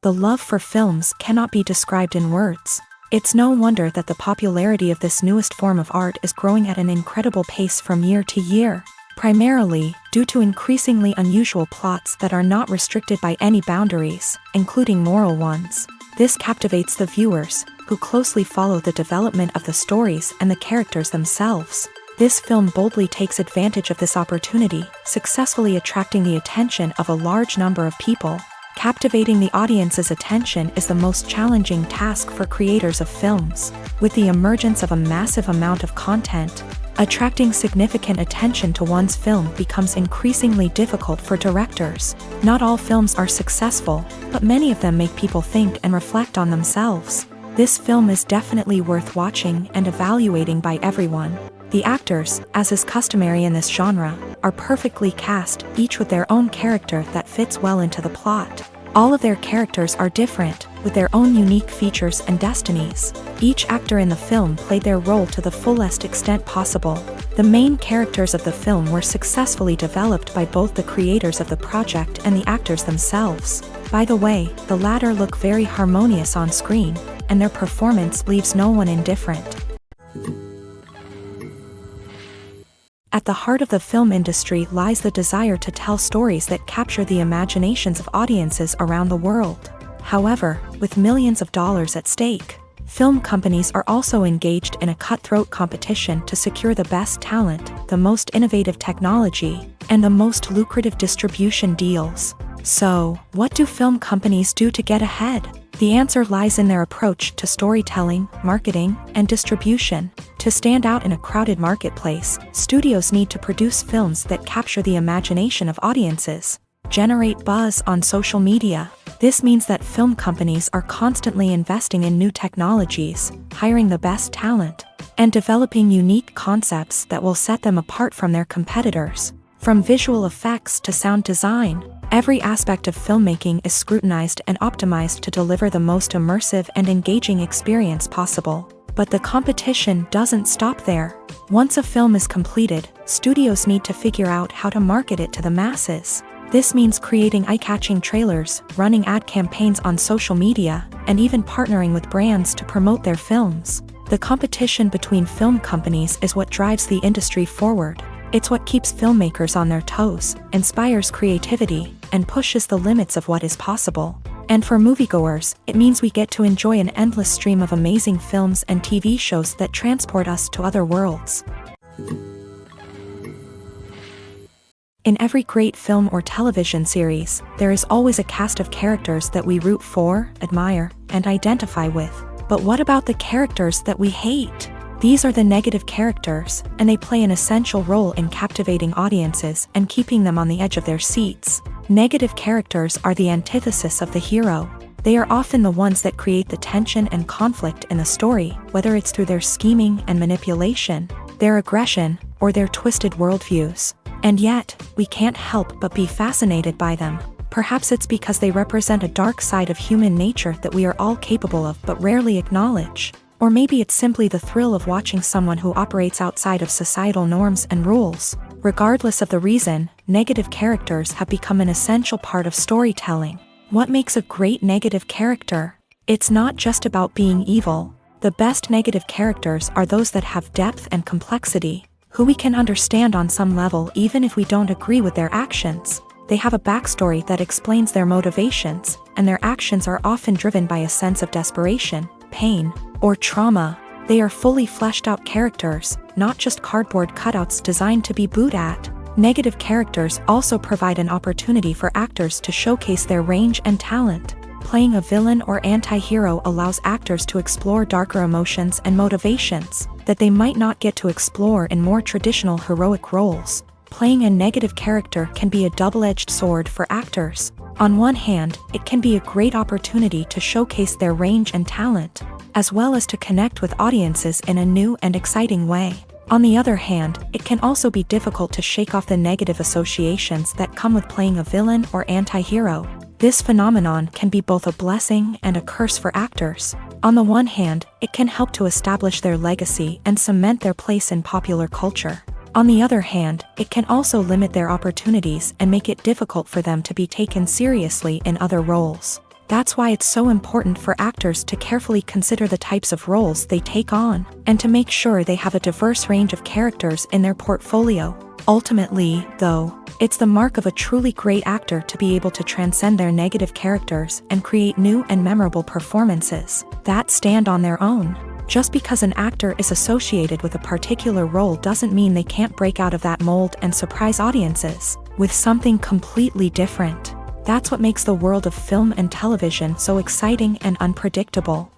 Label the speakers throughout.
Speaker 1: The love for films cannot be described in words. It's no wonder that the popularity of this newest form of art is growing at an incredible pace from year to year, primarily due to increasingly unusual plots that are not restricted by any boundaries, including moral ones. This captivates the viewers, who closely follow the development of the stories and the characters themselves. This film boldly takes advantage of this opportunity, successfully attracting the attention of a large number of people. Captivating the audience's attention is the most challenging task for creators of films. With the emergence of a massive amount of content, attracting significant attention to one's film becomes increasingly difficult for directors. Not all films are successful, but many of them make people think and reflect on themselves. This film is definitely worth watching and evaluating by everyone. The actors, as is customary in this genre, are perfectly cast, each with their own character that fits well into the plot. All of their characters are different, with their own unique features and destinies. Each actor in the film played their role to the fullest extent possible. The main characters of the film were successfully developed by both the creators of the project and the actors themselves. By the way, the latter look very harmonious on screen, and their performance leaves no one indifferent. At the heart of the film industry lies the desire to tell stories that capture the imaginations of audiences around the world. However, with millions of dollars at stake, film companies are also engaged in a cutthroat competition to secure the best talent, the most innovative technology, and the most lucrative distribution deals. So, what do film companies do to get ahead? The answer lies in their approach to storytelling, marketing, and distribution. To stand out in a crowded marketplace, studios need to produce films that capture the imagination of audiences, generate buzz on social media. This means that film companies are constantly investing in new technologies, hiring the best talent, and developing unique concepts that will set them apart from their competitors. From visual effects to sound design, every aspect of filmmaking is scrutinized and optimized to deliver the most immersive and engaging experience possible. But the competition doesn't stop there. Once a film is completed, studios need to figure out how to market it to the masses. This means creating eye-catching trailers, running ad campaigns on social media, and even partnering with brands to promote their films. The competition between film companies is what drives the industry forward. It's what keeps filmmakers on their toes, inspires creativity, and pushes the limits of what is possible. And for moviegoers, it means we get to enjoy an endless stream of amazing films and TV shows that transport us to other worlds. In every great film or television series, there is always a cast of characters that we root for, admire, and identify with. But what about the characters that we hate? These are the negative characters, and they play an essential role in captivating audiences and keeping them on the edge of their seats. Negative characters are the antithesis of the hero. They are often the ones that create the tension and conflict in the story, whether it's through their scheming and manipulation, their aggression, or their twisted worldviews. And yet, we can't help but be fascinated by them. Perhaps it's because they represent a dark side of human nature that we are all capable of but rarely acknowledge. Or maybe it's simply the thrill of watching someone who operates outside of societal norms and rules. Regardless of the reason, negative characters have become an essential part of storytelling. What makes a great negative character? It's not just about being evil. The best negative characters are those that have depth and complexity, who we can understand on some level even if we don't agree with their actions. They have a backstory that explains their motivations, and their actions are often driven by a sense of desperation, pain, or trauma. They are fully fleshed out characters, not just cardboard cutouts designed to be booed at. Negative characters also provide an opportunity for actors to showcase their range and talent. Playing a villain or anti-hero allows actors to explore darker emotions and motivations that they might not get to explore in more traditional heroic roles. Playing a negative character can be a double-edged sword for actors. On one hand, it can be a great opportunity to showcase their range and talent, as well as to connect with audiences in a new and exciting way. On the other hand, it can also be difficult to shake off the negative associations that come with playing a villain or anti-hero. This phenomenon can be both a blessing and a curse for actors. On the one hand, it can help to establish their legacy and cement their place in popular culture. On the other hand, it can also limit their opportunities and make it difficult for them to be taken seriously in other roles. That's why it's so important for actors to carefully consider the types of roles they take on, and to make sure they have a diverse range of characters in their portfolio. Ultimately, though, it's the mark of a truly great actor to be able to transcend their negative characters and create new and memorable performances that stand on their own. Just because an actor is associated with a particular role doesn't mean they can't break out of that mold and surprise audiences with something completely different. That's what makes the world of film and television so exciting and unpredictable.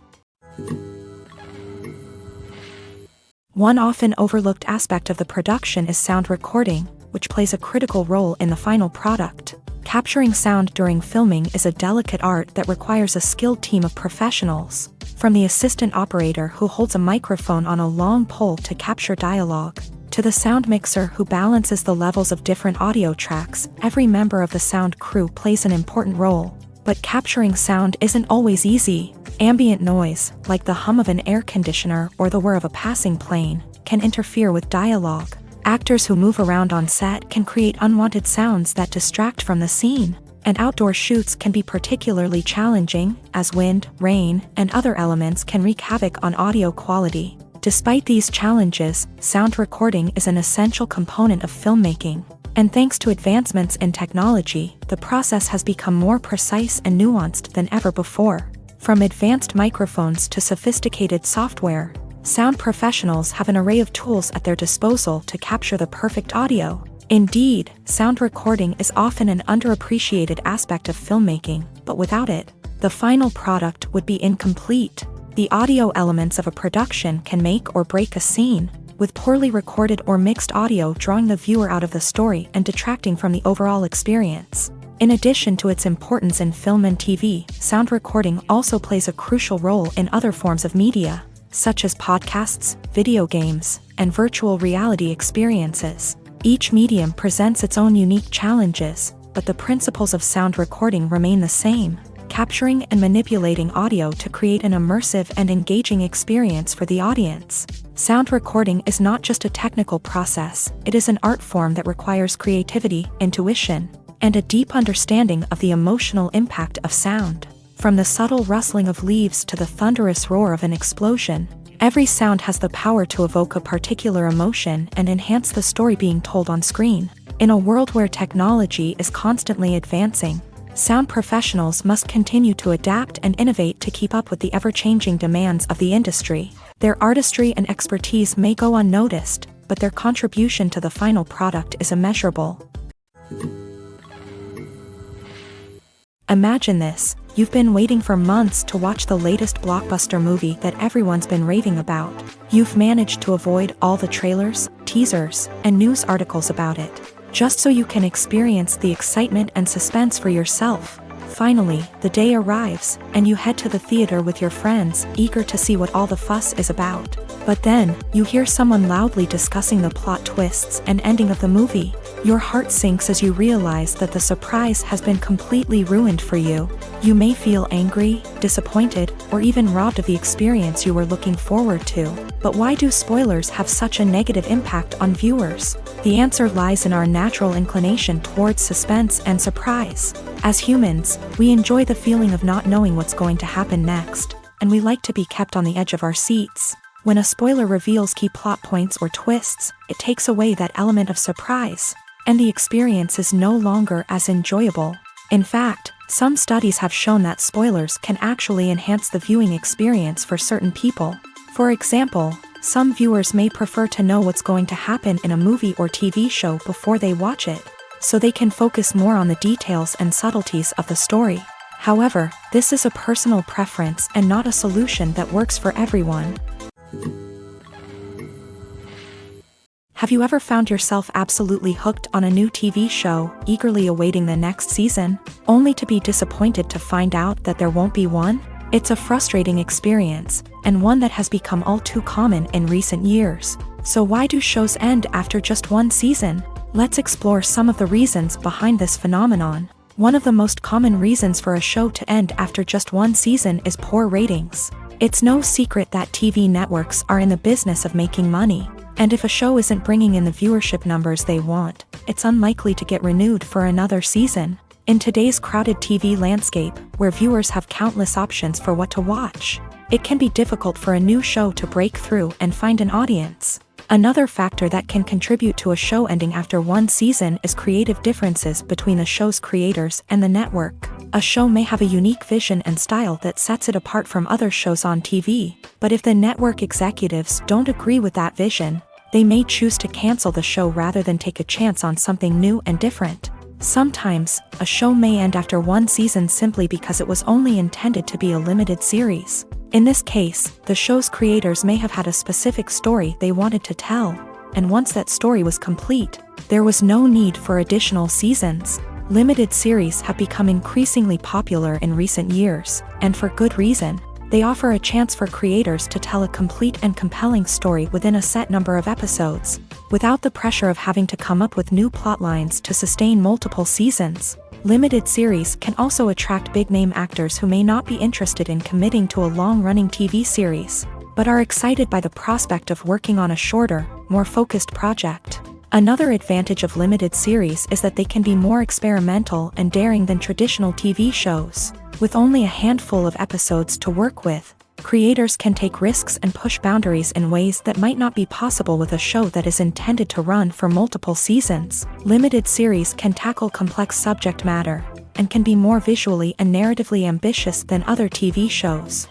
Speaker 1: One often overlooked aspect of the production is sound recording, which plays a critical role in the final product. Capturing sound during filming is a delicate art that requires a skilled team of professionals. From the assistant operator who holds a microphone on a long pole to capture dialogue, to the sound mixer who balances the levels of different audio tracks, every member of the sound crew plays an important role. But capturing sound isn't always easy. Ambient noise, like the hum of an air conditioner or the whir of a passing plane, can interfere with dialogue. Actors who move around on set can create unwanted sounds that distract from the scene. And outdoor shoots can be particularly challenging, as wind, rain, and other elements can wreak havoc on audio quality. Despite these challenges, sound recording is an essential component of filmmaking. And thanks to advancements in technology, the process has become more precise and nuanced than ever before. From advanced microphones to sophisticated software, sound professionals have an array of tools at their disposal to capture the perfect audio. Indeed, sound recording is often an underappreciated aspect of filmmaking, but without it, the final product would be incomplete. The audio elements of a production can make or break a scene, with poorly recorded or mixed audio drawing the viewer out of the story and detracting from the overall experience. In addition to its importance in film and TV, sound recording also plays a crucial role in other forms of media, such as podcasts, video games, and virtual reality experiences. Each medium presents its own unique challenges, but the principles of sound recording remain the same, capturing and manipulating audio to create an immersive and engaging experience for the audience. Sound recording is not just a technical process, it is an art form that requires creativity, intuition, and a deep understanding of the emotional impact of sound. From the subtle rustling of leaves to the thunderous roar of an explosion, every sound has the power to evoke a particular emotion and enhance the story being told on screen. In a world where technology is constantly advancing, sound professionals must continue to adapt and innovate to keep up with the ever-changing demands of the industry. Their artistry and expertise may go unnoticed, but their contribution to the final product is immeasurable. Imagine this. You've been waiting for months to watch the latest blockbuster movie that everyone's been raving about. You've managed to avoid all the trailers, teasers, and news articles about it, just so you can experience the excitement and suspense for yourself. Finally, the day arrives, and you head to the theater with your friends, eager to see what all the fuss is about. But then, you hear someone loudly discussing the plot twists and ending of the movie. Your heart sinks as you realize that the surprise has been completely ruined for you. You may feel angry, disappointed, or even robbed of the experience you were looking forward to. But why do spoilers have such a negative impact on viewers? The answer lies in our natural inclination towards suspense and surprise. As humans, we enjoy the feeling of not knowing what's going to happen next, and we like to be kept on the edge of our seats. When a spoiler reveals key plot points or twists, it takes away that element of surprise. and the experience is no longer as enjoyable. In fact, some studies have shown that spoilers can actually enhance the viewing experience for certain people. For example, some viewers may prefer to know what's going to happen in a movie or TV show before they watch it, so they can focus more on the details and subtleties of the story. However, this is a personal preference and not a solution that works for everyone. Have you ever found yourself absolutely hooked on a new TV show, eagerly awaiting the next season, only to be disappointed to find out that there won't be one? It's a frustrating experience, and one that has become all too common in recent years. So why do shows end after just one season? Let's explore some of the reasons behind this phenomenon. One of the most common reasons for a show to end after just one season is poor ratings. It's no secret that TV networks are in the business of making money, and if a show isn't bringing in the viewership numbers they want, it's unlikely to get renewed for another season. In today's crowded TV landscape, where viewers have countless options for what to watch, it can be difficult for a new show to break through and find an audience. Another factor that can contribute to a show ending after one season is creative differences between the show's creators and the network. A show may have a unique vision and style that sets it apart from other shows on TV, but if the network executives don't agree with that vision, they may choose to cancel the show rather than take a chance on something new and different. Sometimes, a show may end after one season simply because it was only intended to be a limited series. In this case, the show's creators may have had a specific story they wanted to tell, and once that story was complete, there was no need for additional seasons. Limited series have become increasingly popular in recent years, and for good reason. They offer a chance for creators to tell a complete and compelling story within a set number of episodes, without the pressure of having to come up with new plotlines to sustain multiple seasons. Limited series can also attract big-name actors who may not be interested in committing to a long-running TV series, but are excited by the prospect of working on a shorter, more focused project. Another advantage of limited series is that they can be more experimental and daring than traditional TV shows. With only a handful of episodes to work with, creators can take risks and push boundaries in ways that might not be possible with a show that is intended to run for multiple seasons. Limited series can tackle complex subject matter, and can be more visually and narratively ambitious than other TV shows.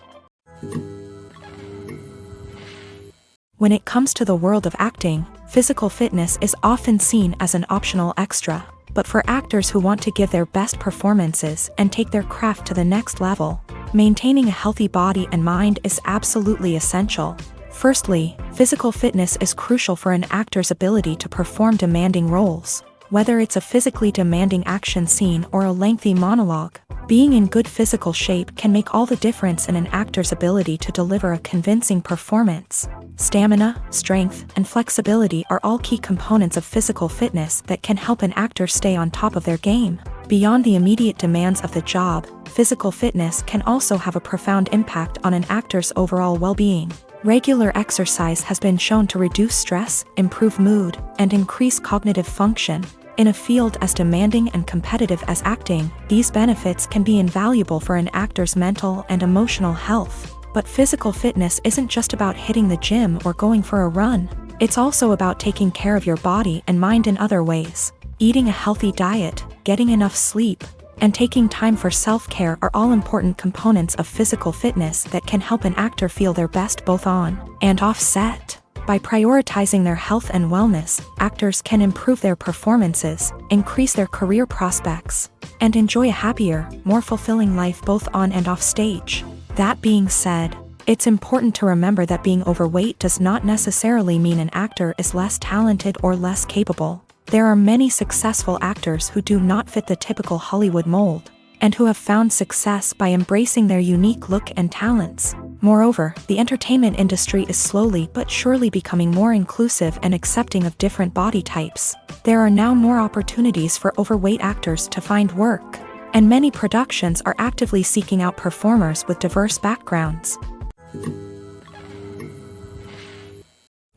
Speaker 1: When it comes to the world of acting, physical fitness is often seen as an optional extra. But for actors who want to give their best performances and take their craft to the next level, maintaining a healthy body and mind is absolutely essential. Firstly, physical fitness is crucial for an actor's ability to perform demanding roles. Whether it's a physically demanding action scene or a lengthy monologue, being in good physical shape can make all the difference in an actor's ability to deliver a convincing performance. Stamina, strength, and flexibility are all key components of physical fitness that can help an actor stay on top of their game. Beyond the immediate demands of the job, physical fitness can also have a profound impact on an actor's overall well-being. Regular exercise has been shown to reduce stress, improve mood, and increase cognitive function. In a field as demanding and competitive as acting, these benefits can be invaluable for an actor's mental and emotional health. But physical fitness isn't just about hitting the gym or going for a run. It's also about taking care of your body and mind in other ways. Eating a healthy diet, getting enough sleep, and taking time for self-care are all important components of physical fitness that can help an actor feel their best both on and off set. By prioritizing their health and wellness, actors can improve their performances, increase their career prospects, and enjoy a happier, more fulfilling life both on and off stage. That being said, it's important to remember that being overweight does not necessarily mean an actor is less talented or less capable. There are many successful actors who do not fit the typical Hollywood mold, and who have found success by embracing their unique look and talents. Moreover, the entertainment industry is slowly but surely becoming more inclusive and accepting of different body types. There are now more opportunities for overweight actors to find work, and many productions are actively seeking out performers with diverse backgrounds.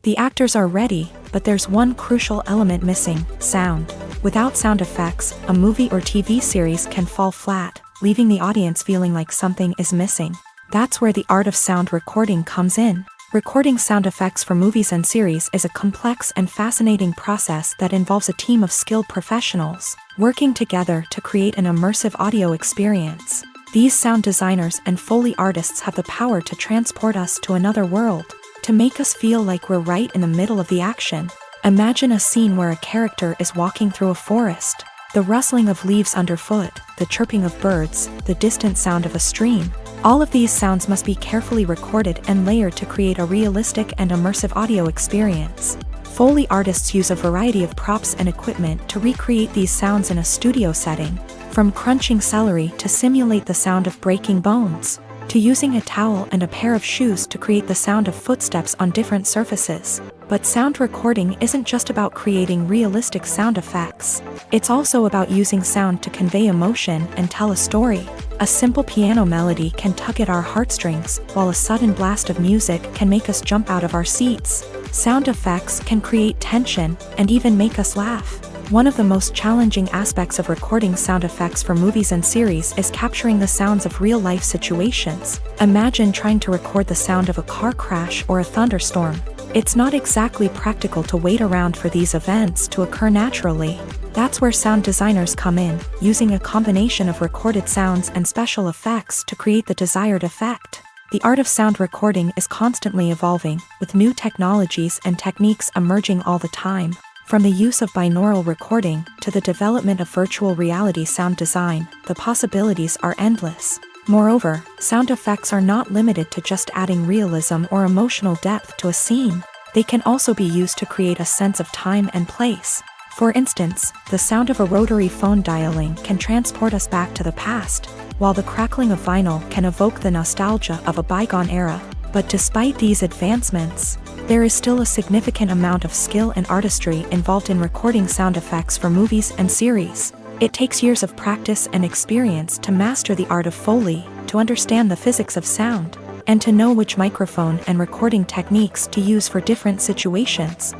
Speaker 1: The actors are ready, but there's one crucial element missing: sound. Without sound effects, a movie or TV series can fall flat, leaving the audience feeling like something is missing. That's where the art of sound recording comes in. Recording sound effects for movies and series is a complex and fascinating process that involves a team of skilled professionals working together to create an immersive audio experience. These sound designers and Foley artists have the power to transport us to another world, to make us feel like we're right in the middle of the action. Imagine a scene where a character is walking through a forest. The rustling of leaves underfoot, the chirping of birds, the distant sound of a stream. All of these sounds must be carefully recorded and layered to create a realistic and immersive audio experience. Foley artists use a variety of props and equipment to recreate these sounds in a studio setting, from crunching celery to simulate the sound of breaking bones, to using a towel and a pair of shoes to create the sound of footsteps on different surfaces. But sound recording isn't just about creating realistic sound effects. It's also about using sound to convey emotion and tell a story. A simple piano melody can tug at our heartstrings, while a sudden blast of music can make us jump out of our seats. Sound effects can create tension and even make us laugh. One of the most challenging aspects of recording sound effects for movies and series is capturing the sounds of real-life situations. Imagine trying to record the sound of a car crash or a thunderstorm. It's not exactly practical to wait around for these events to occur naturally. That's where sound designers come in, using a combination of recorded sounds and special effects to create the desired effect. The art of sound recording is constantly evolving, with new technologies and techniques emerging all the time. From the use of binaural recording to the development of virtual reality sound design, the possibilities are endless. Moreover, sound effects are not limited to just adding realism or emotional depth to a scene. They can also be used to create a sense of time and place. For instance, the sound of a rotary phone dialing can transport us back to the past, while the crackling of vinyl can evoke the nostalgia of a bygone era. But despite these advancements, there is still a significant amount of skill and artistry involved in recording sound effects for movies and series. It takes years of practice and experience to master the art of Foley, to understand the physics of sound, and to know which microphone and recording techniques to use for different situations.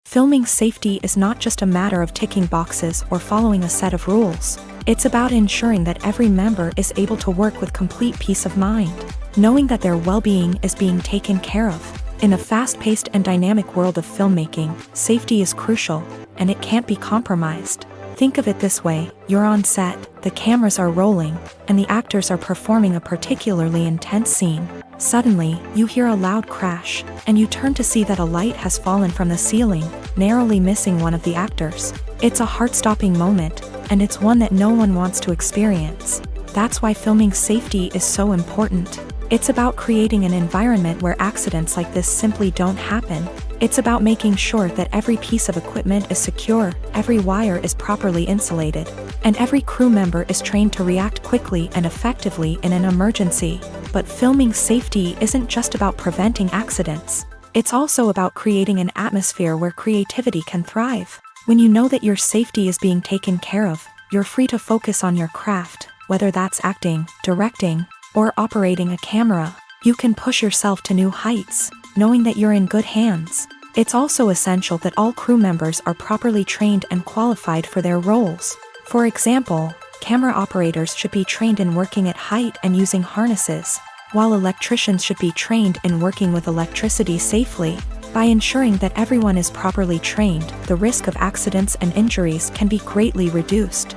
Speaker 1: Filming safety is not just a matter of ticking boxes or following a set of rules. It's about ensuring that every member is able to work with complete peace of mind, knowing that their well-being is being taken care of. In a fast-paced and dynamic world of filmmaking, safety is crucial, and it can't be compromised. Think of it this way: you're on set, the cameras are rolling, and the actors are performing a particularly intense scene. Suddenly, you hear a loud crash, and you turn to see that a light has fallen from the ceiling, narrowly missing one of the actors. It's a heart-stopping moment, and it's one that no one wants to experience. That's why filming safety is so important. It's about creating an environment where accidents like this simply don't happen. It's about making sure that every piece of equipment is secure, every wire is properly insulated, and every crew member is trained to react quickly and effectively in an emergency. But filming safety isn't just about preventing accidents. It's also about creating an atmosphere where creativity can thrive. When you know that your safety is being taken care of, you're free to focus on your craft, whether that's acting, directing, or operating a camera. You can push yourself to new heights, knowing that you're in good hands. It's also essential that all crew members are properly trained and qualified for their roles. For example, camera operators should be trained in working at height and using harnesses, while electricians should be trained in working with electricity safely. By ensuring that everyone is properly trained, the risk of accidents and injuries can be greatly reduced.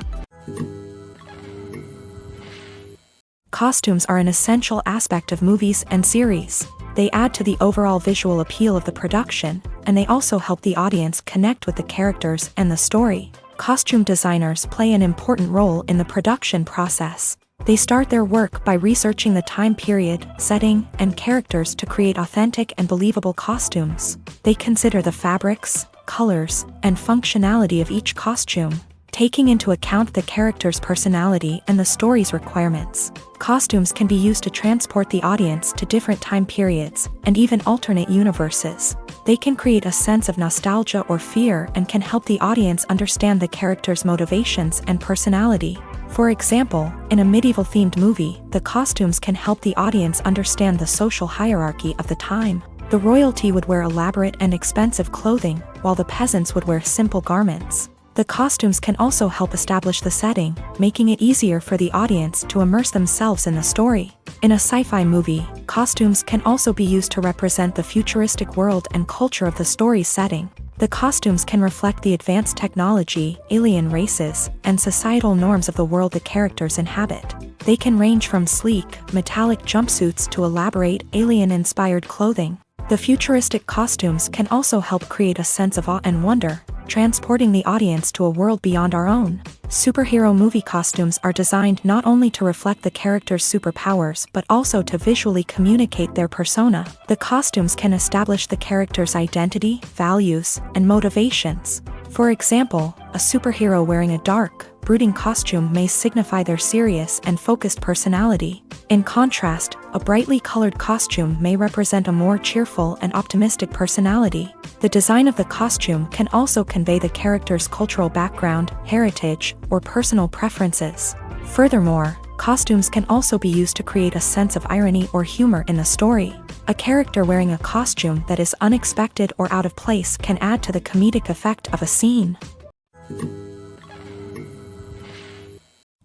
Speaker 1: Costumes are an essential aspect of movies and series. They add to the overall visual appeal of the production, and they also help the audience connect with the characters and the story. Costume designers play an important role in the production process. They start their work by researching the time period, setting, and characters to create authentic and believable costumes. They consider the fabrics, colors, and functionality of each costume, taking into account the character's personality and the story's requirements. Costumes can be used to transport the audience to different time periods, and even alternate universes. They can create a sense of nostalgia or fear and can help the audience understand the character's motivations and personality. For example, in a medieval-themed movie, the costumes can help the audience understand the social hierarchy of the time. The royalty would wear elaborate and expensive clothing, while the peasants would wear simple garments. The costumes can also help establish the setting, making it easier for the audience to immerse themselves in the story. In a sci-fi movie, costumes can also be used to represent the futuristic world and culture of the story's setting. The costumes can reflect the advanced technology, alien races, and societal norms of the world the characters inhabit. They can range from sleek, metallic jumpsuits to elaborate, alien-inspired clothing. The futuristic costumes can also help create a sense of awe and wonder, transporting the audience to a world beyond our own. Superhero movie costumes are designed not only to reflect the character's superpowers but also to visually communicate their persona. The costumes can establish the character's identity, values, and motivations. For example, a superhero wearing a dark, brooding costume may signify their serious and focused personality. In contrast, a brightly colored costume may represent a more cheerful and optimistic personality. The design of the costume can also convey the character's cultural background, heritage, or personal preferences. Furthermore, costumes can also be used to create a sense of irony or humor in the story. A character wearing a costume that is unexpected or out of place can add to the comedic effect of a scene.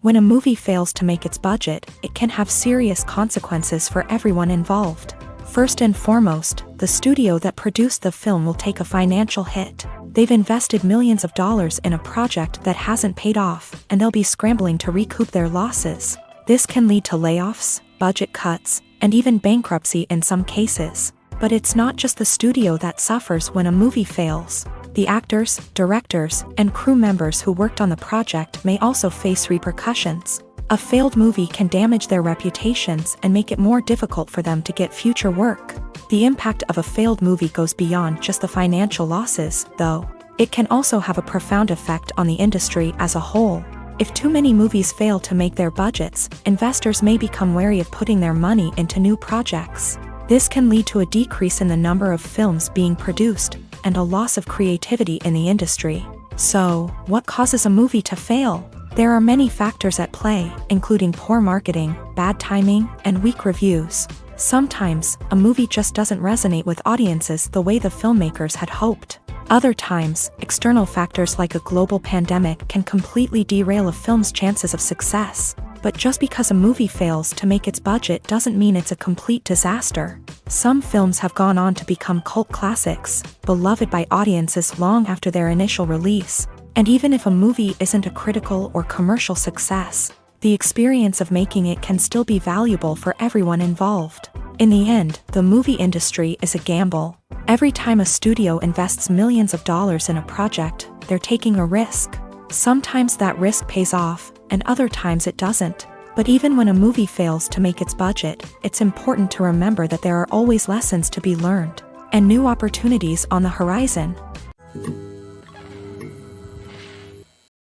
Speaker 1: When a movie fails to make its budget, it can have serious consequences for everyone involved. First and foremost, the studio that produced the film will take a financial hit. They've invested millions of dollars in a project that hasn't paid off, and they'll be scrambling to recoup their losses. This can lead to layoffs, budget cuts, and even bankruptcy in some cases. But it's not just the studio that suffers when a movie fails. The actors, directors, and crew members who worked on the project may also face repercussions. A failed movie can damage their reputations and make it more difficult for them to get future work. The impact of a failed movie goes beyond just the financial losses, though. It can also have a profound effect on the industry as a whole. If too many movies fail to make their budgets, investors may become wary of putting their money into new projects. This can lead to a decrease in the number of films being produced, and a loss of creativity in the industry. So, what causes a movie to fail? There are many factors at play, including poor marketing, bad timing, and weak reviews. Sometimes, a movie just doesn't resonate with audiences the way the filmmakers had hoped. Other times, external factors like a global pandemic can completely derail a film's chances of success. But just because a movie fails to make its budget doesn't mean it's a complete disaster. Some films have gone on to become cult classics, beloved by audiences long after their initial release. And even if a movie isn't a critical or commercial success, the experience of making it can still be valuable for everyone involved. In the end, the movie industry is a gamble. Every time a studio invests millions of dollars in a project, they're taking a risk. Sometimes that risk pays off, and other times it doesn't. But even when a movie fails to make its budget, it's important to remember that there are always lessons to be learned, and new opportunities on the horizon.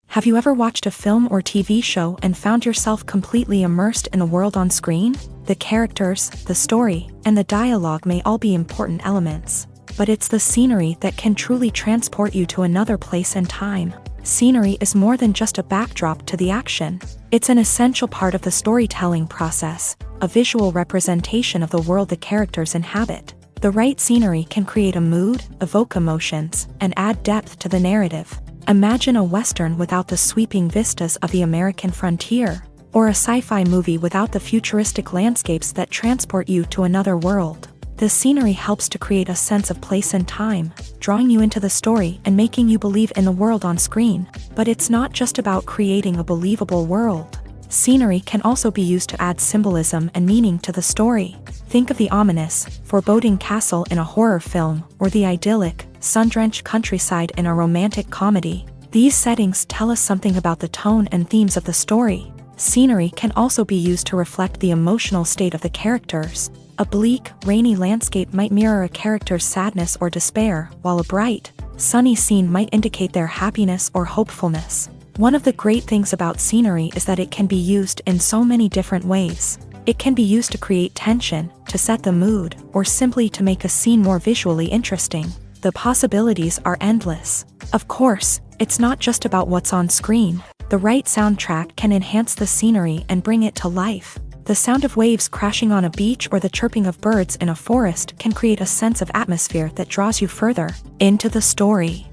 Speaker 1: Have you ever watched a film or TV show and found yourself completely immersed in the world on screen? The characters, the story, and the dialogue may all be important elements, but it's the scenery that can truly transport you to another place and time. Scenery is more than just a backdrop to the action. It's an essential part of the storytelling process, a visual representation of the world the characters inhabit. The right scenery can create a mood, evoke emotions, and add depth to the narrative. Imagine a Western without the sweeping vistas of the American frontier, or a sci-fi movie without the futuristic landscapes that transport you to another world. The scenery helps to create a sense of place and time, drawing you into the story and making you believe in the world on screen. But it's not just about creating a believable world. Scenery can also be used to add symbolism and meaning to the story. Think of the ominous, foreboding castle in a horror film, or the idyllic, sun-drenched countryside in a romantic comedy. These settings tell us something about the tone and themes of the story. Scenery can also be used to reflect the emotional state of the characters. A bleak, rainy landscape might mirror a character's sadness or despair, while a bright, sunny scene might indicate their happiness or hopefulness. One of the great things about scenery is that it can be used in so many different ways. It can be used to create tension, to set the mood, or simply to make a scene more visually interesting. The possibilities are endless. Of course, it's not just about what's on screen. The right soundtrack can enhance the scenery and bring it to life. The sound of waves crashing on a beach or the chirping of birds in a forest can create a sense of atmosphere that draws you further into the story.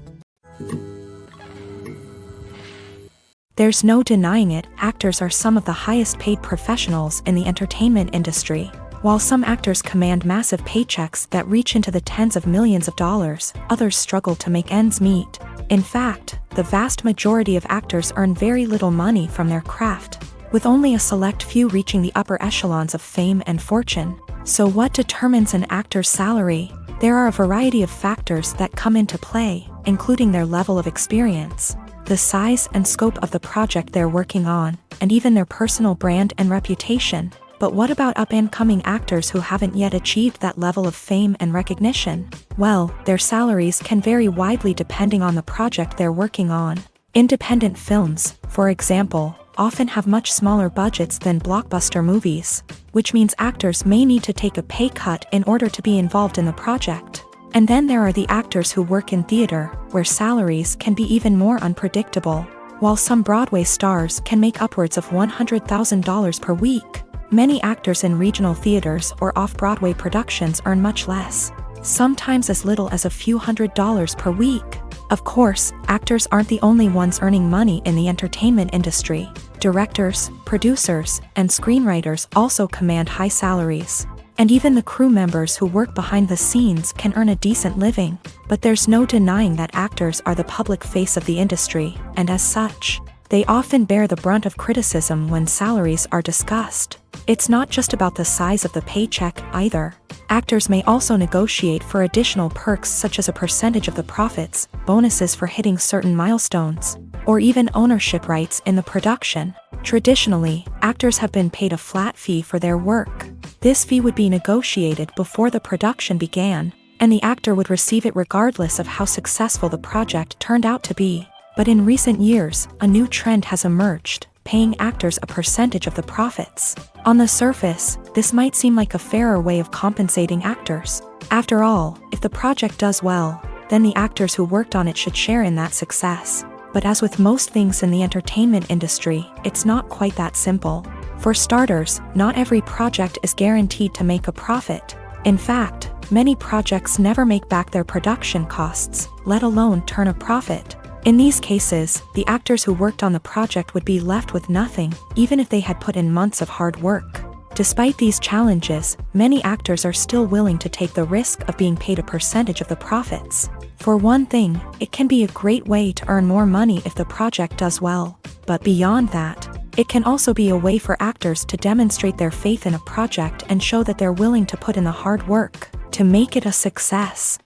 Speaker 1: There's no denying it, actors are some of the highest paid professionals in the entertainment industry. While some actors command massive paychecks that reach into the tens of millions of dollars, others struggle to make ends meet. In fact, the vast majority of actors earn very little money from their craft, with only a select few reaching the upper echelons of fame and fortune. So what determines an actor's salary? There are a variety of factors that come into play, including their level of experience, the size and scope of the project they're working on, and even their personal brand and reputation. But what about up-and-coming actors who haven't yet achieved that level of fame and recognition? Well, their salaries can vary widely depending on the project they're working on. Independent films, for example, often have much smaller budgets than blockbuster movies, which means actors may need to take a pay cut in order to be involved in the project. And then there are the actors who work in theater, where salaries can be even more unpredictable. While some Broadway stars can make upwards of $100,000 per week, many actors in regional theaters or off-Broadway productions earn much less, sometimes as little as a few $100s per week. Of course, actors aren't the only ones earning money in the entertainment industry. Directors, producers, and screenwriters also command high salaries. And even the crew members who work behind the scenes can earn a decent living. But there's no denying that actors are the public face of the industry, and as such, they often bear the brunt of criticism when salaries are discussed. It's not just about the size of the paycheck either. Actors may also negotiate for additional perks such as a percentage of the profits, bonuses for hitting certain milestones, or even ownership rights in the production. Traditionally, actors have been paid a flat fee for their work. This fee would be negotiated before the production began, and the actor would receive it regardless of how successful the project turned out to be. But in recent years, a new trend has emerged, paying actors a percentage of the profits. On the surface, this might seem like a fairer way of compensating actors. After all, if the project does well, then the actors who worked on it should share in that success. But as with most things in the entertainment industry, it's not quite that simple. For starters, not every project is guaranteed to make a profit. In fact, many projects never make back their production costs, let alone turn a profit. In these cases, the actors who worked on the project would be left with nothing, even if they had put in months of hard work. Despite these challenges, many actors are still willing to take the risk of being paid a percentage of the profits. For one thing, it can be a great way to earn more money if the project does well. But beyond that, it can also be a way for actors to demonstrate their faith in a project and show that they're willing to put in the hard work to make it a success.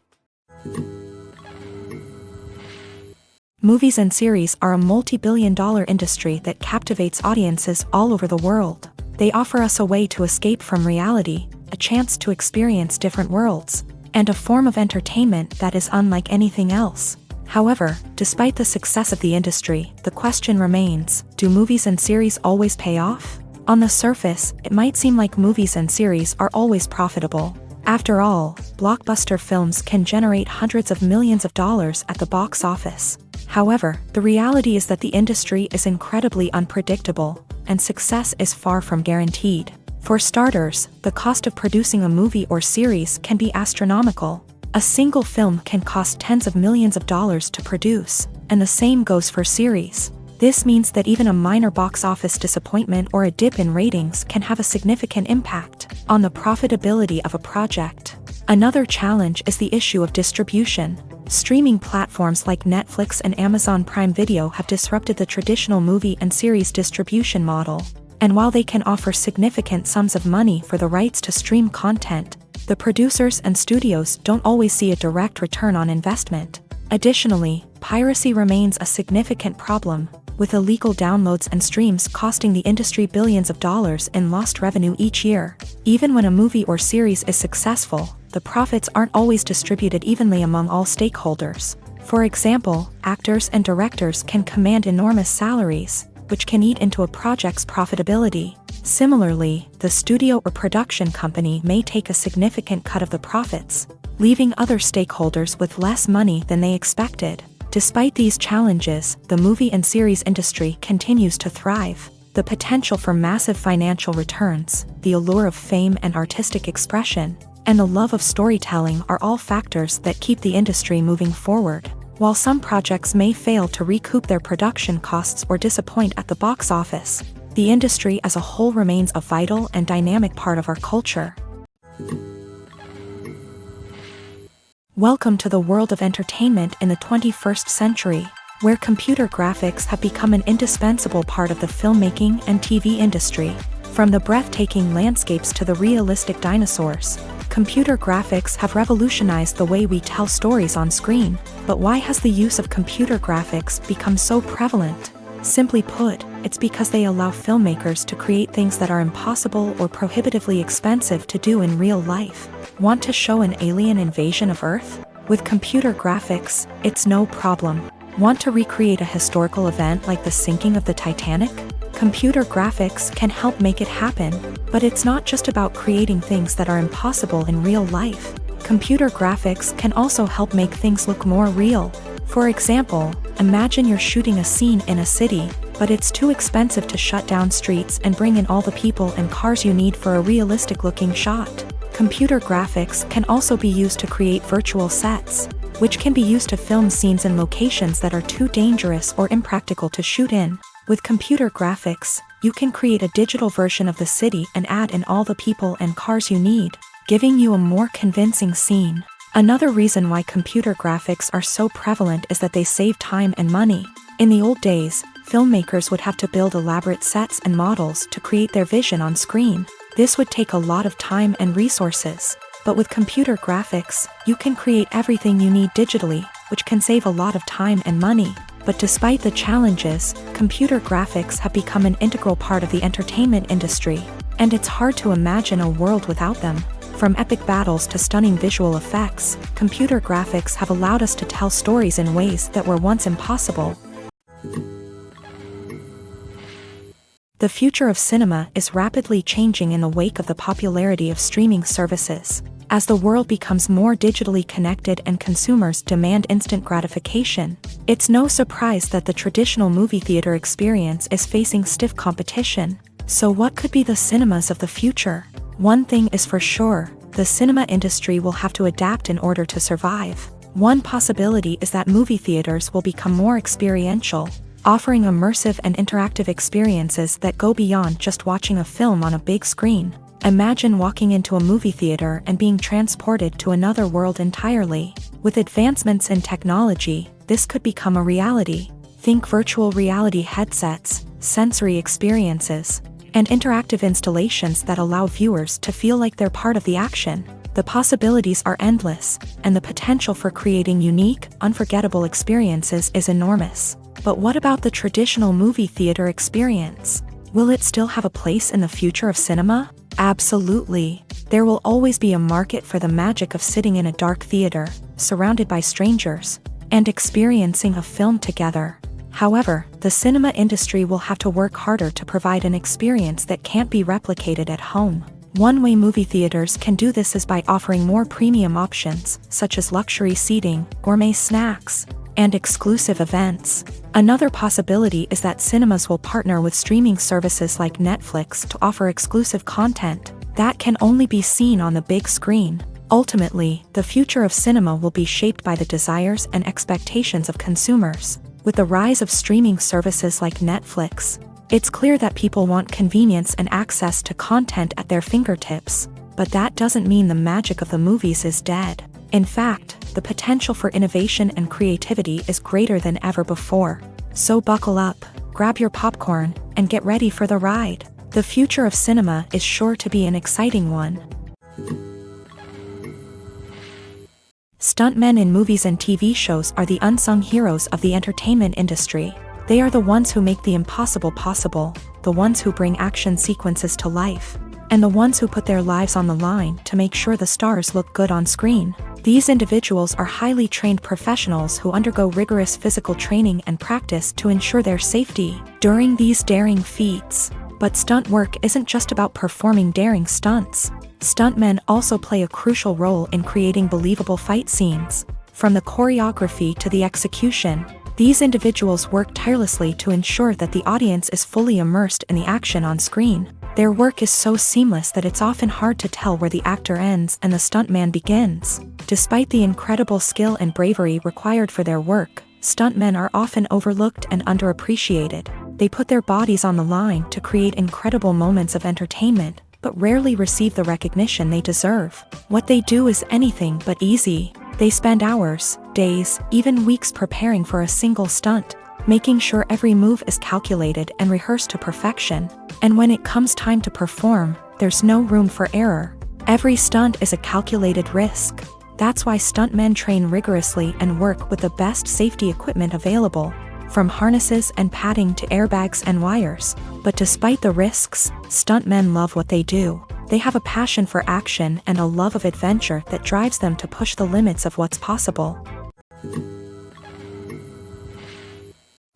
Speaker 1: Movies and series are a multi-billion-dollar industry that captivates audiences all over the world. They offer us a way to escape from reality, a chance to experience different worlds, and a form of entertainment that is unlike anything else. However, despite the success of the industry, the question remains, do movies and series always pay off? On the surface, it might seem like movies and series are always profitable. After all, blockbuster films can generate hundreds of millions of dollars at the box office. However, the reality is that the industry is incredibly unpredictable, and success is far from guaranteed. For starters, the cost of producing a movie or series can be astronomical. A single film can cost tens of millions of dollars to produce, and the same goes for series. This means that even a minor box office disappointment or a dip in ratings can have a significant impact on the profitability of a project. Another challenge is the issue of distribution. Streaming platforms like Netflix and Amazon Prime Video have disrupted the traditional movie and series distribution model. And while they can offer significant sums of money for the rights to stream content, the producers and studios don't always see a direct return on investment. Additionally, piracy remains a significant problem, with illegal downloads and streams costing the industry billions of dollars in lost revenue each year. Even when a movie or series is successful, the profits aren't always distributed evenly among all stakeholders. For example, actors and directors can command enormous salaries, which can eat into a project's profitability. Similarly, the studio or production company may take a significant cut of the profits, leaving other stakeholders with less money than they expected. Despite these challenges, the movie and series industry continues to thrive. The potential for massive financial returns, the allure of fame and artistic expression, and the love of storytelling are all factors that keep the industry moving forward. While some projects may fail to recoup their production costs or disappoint at the box office, the industry as a whole remains a vital and dynamic part of our culture. Welcome to the world of entertainment in the 21st century, where computer graphics have become an indispensable part of the filmmaking and TV industry. From the breathtaking landscapes to the realistic dinosaurs, computer graphics have revolutionized the way we tell stories on screen. But why has the use of computer graphics become so prevalent? Simply put, it's because they allow filmmakers to create things that are impossible or prohibitively expensive to do in real life. Want to show an alien invasion of Earth? With computer graphics, it's no problem. Want to recreate a historical event like the sinking of the Titanic? Computer graphics can help make it happen, but it's not just about creating things that are impossible in real life. Computer graphics can also help make things look more real. For example, imagine you're shooting a scene in a city, but it's too expensive to shut down streets and bring in all the people and cars you need for a realistic-looking shot. Computer graphics can also be used to create virtual sets, which can be used to film scenes in locations that are too dangerous or impractical to shoot in. With computer graphics, you can create a digital version of the city and add in all the people and cars you need, giving you a more convincing scene. Another reason why computer graphics are so prevalent is that they save time and money. In the old days, filmmakers would have to build elaborate sets and models to create their vision on screen. This would take a lot of time and resources. But with computer graphics, you can create everything you need digitally, which can save a lot of time and money. But despite the challenges, computer graphics have become an integral part of the entertainment industry, and it's hard to imagine a world without them. From epic battles to stunning visual effects, computer graphics have allowed us to tell stories in ways that were once impossible. The future of cinema is rapidly changing in the wake of the popularity of streaming services. As the world becomes more digitally connected and consumers demand instant gratification, it's no surprise that the traditional movie theater experience is facing stiff competition. So what could be the cinemas of the future? One thing is for sure, the cinema industry will have to adapt in order to survive. One possibility is that movie theaters will become more experiential, offering immersive and interactive experiences that go beyond just watching a film on a big screen. Imagine walking into a movie theater and being transported to another world entirely. With advancements in technology, this could become a reality. Think virtual reality headsets, sensory experiences, and interactive installations that allow viewers to feel like they're part of the action. The possibilities are endless, and the potential for creating unique, unforgettable experiences is enormous. But what about the traditional movie theater experience? Will it still have a place in the future of cinema? Absolutely. There will always be a market for the magic of sitting in a dark theater, surrounded by strangers, and experiencing a film together. However, the cinema industry will have to work harder to provide an experience that can't be replicated at home. One way movie theaters can do this is by offering more premium options, such as luxury seating, gourmet snacks, and exclusive events. Another possibility is that cinemas will partner with streaming services like Netflix to offer exclusive content that can only be seen on the big screen. Ultimately, the future of cinema will be shaped by the desires and expectations of consumers. With the rise of streaming services like Netflix, it's clear that people want convenience and access to content at their fingertips. But that doesn't mean the magic of the movies is dead. In fact, the potential for innovation and creativity is greater than ever before. So buckle up, grab your popcorn, and get ready for the ride. The future of cinema is sure to be an exciting one. Stuntmen in movies and TV shows are the unsung heroes of the entertainment industry. They are the ones who make the impossible possible, the ones who bring action sequences to life, and the ones who put their lives on the line to make sure the stars look good on screen. These individuals are highly trained professionals who undergo rigorous physical training and practice to ensure their safety during these daring feats. But stunt work isn't just about performing daring stunts. Stuntmen also play a crucial role in creating believable fight scenes. From the choreography to the execution, These individuals work tirelessly to ensure that the audience is fully immersed in the action on screen. Their work is so seamless that it's often hard to tell where the actor ends and the stuntman begins. Despite the incredible skill and bravery required for their work, stuntmen are often overlooked and underappreciated. They put their bodies on the line to create incredible moments of entertainment, but rarely receive the recognition they deserve. What they do is anything but easy. They spend hours, days, even weeks preparing for a single stunt, making sure every move is calculated and rehearsed to perfection. And when it comes time to perform, there's no room for error. Every stunt is a calculated risk. That's why stuntmen train rigorously and work with the best safety equipment available, from harnesses and padding to airbags and wires. But despite the risks, stuntmen love what they do. They have a passion for action and a love of adventure that drives them to push the limits of what's possible.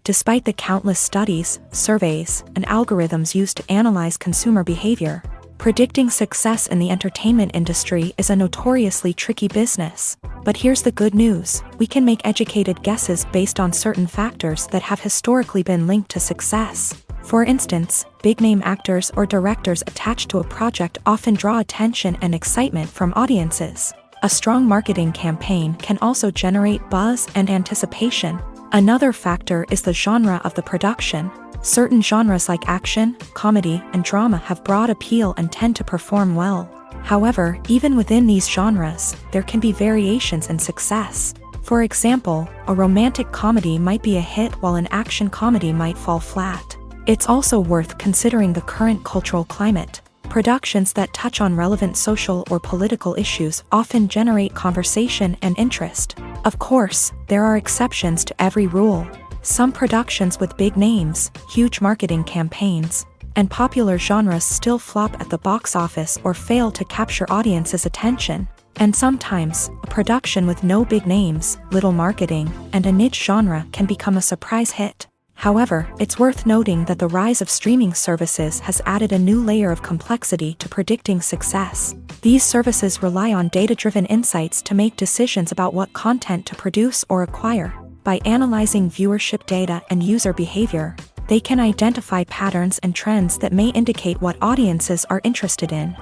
Speaker 1: Despite the countless studies, surveys, and algorithms used to analyze consumer behavior, predicting success in the entertainment industry is a notoriously tricky business. But here's the good news: we can make educated guesses based on certain factors that have historically been linked to success. For instance, big-name actors or directors attached to a project often draw attention and excitement from audiences. A strong marketing campaign can also generate buzz and anticipation. Another factor is the genre of the production. Certain genres like action, comedy, and drama have broad appeal and tend to perform well. However, even within these genres, there can be variations in success. For example, a romantic comedy might be a hit while an action comedy might fall flat. It's also worth considering the current cultural climate. Productions that touch on relevant social or political issues often generate conversation and interest. Of course, there are exceptions to every rule. Some productions with big names, huge marketing campaigns, and popular genres still flop at the box office or fail to capture audiences' attention. And sometimes, a production with no big names, little marketing, and a niche genre can become a surprise hit. However, it's worth noting that the rise of streaming services has added a new layer of complexity to predicting success. These services rely on data-driven insights to make decisions about what content to produce or acquire. By analyzing viewership data and user behavior, they can identify patterns and trends that may indicate what audiences are interested in.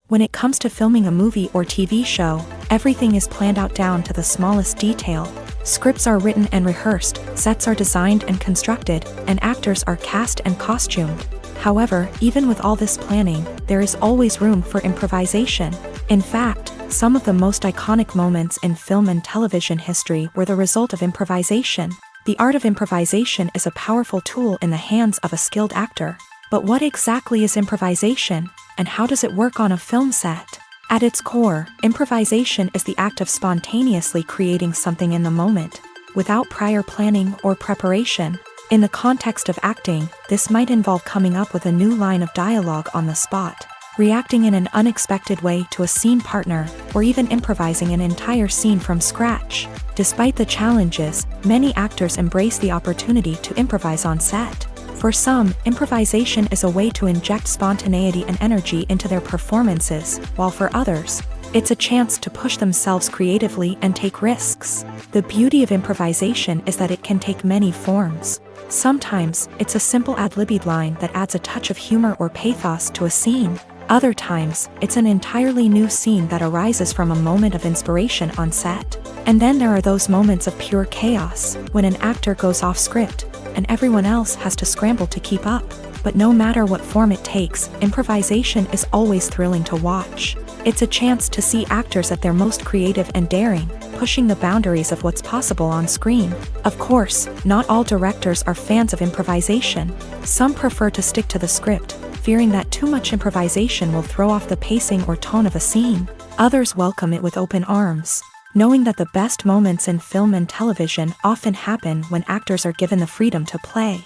Speaker 1: When it comes to filming a movie or TV show, everything is planned out down to the smallest detail. Scripts are written and rehearsed, sets are designed and constructed, and actors are cast and costumed. However, even with all this planning, there is always room for improvisation. In fact, some of the most iconic moments in film and television history were the result of improvisation. The art of improvisation is a powerful tool in the hands of a skilled actor. But what exactly is improvisation, and how does it work on a film set? At its core, improvisation is the act of spontaneously creating something in the moment, without prior planning or preparation. In the context of acting, this might involve coming up with a new line of dialogue on the spot, reacting in an unexpected way to a scene partner, or even improvising an entire scene from scratch. Despite the challenges, many actors embrace the opportunity to improvise on set. For some, improvisation is a way to inject spontaneity and energy into their performances, while for others, it's a chance to push themselves creatively and take risks. The beauty of improvisation is that it can take many forms. Sometimes, it's a simple ad-libbed line that adds a touch of humor or pathos to a scene. Other times, it's an entirely new scene that arises from a moment of inspiration on set. And then there are those moments of pure chaos, when an actor goes off script, and everyone else has to scramble to keep up. But no matter what form it takes, improvisation is always thrilling to watch. It's a chance to see actors at their most creative and daring, pushing the boundaries of what's possible on screen. Of course, not all directors are fans of improvisation. Some prefer to stick to the script, fearing that too much improvisation will throw off the pacing or tone of a scene. Others welcome it with open arms, knowing that the best moments in film and television often happen when actors are given the freedom to play.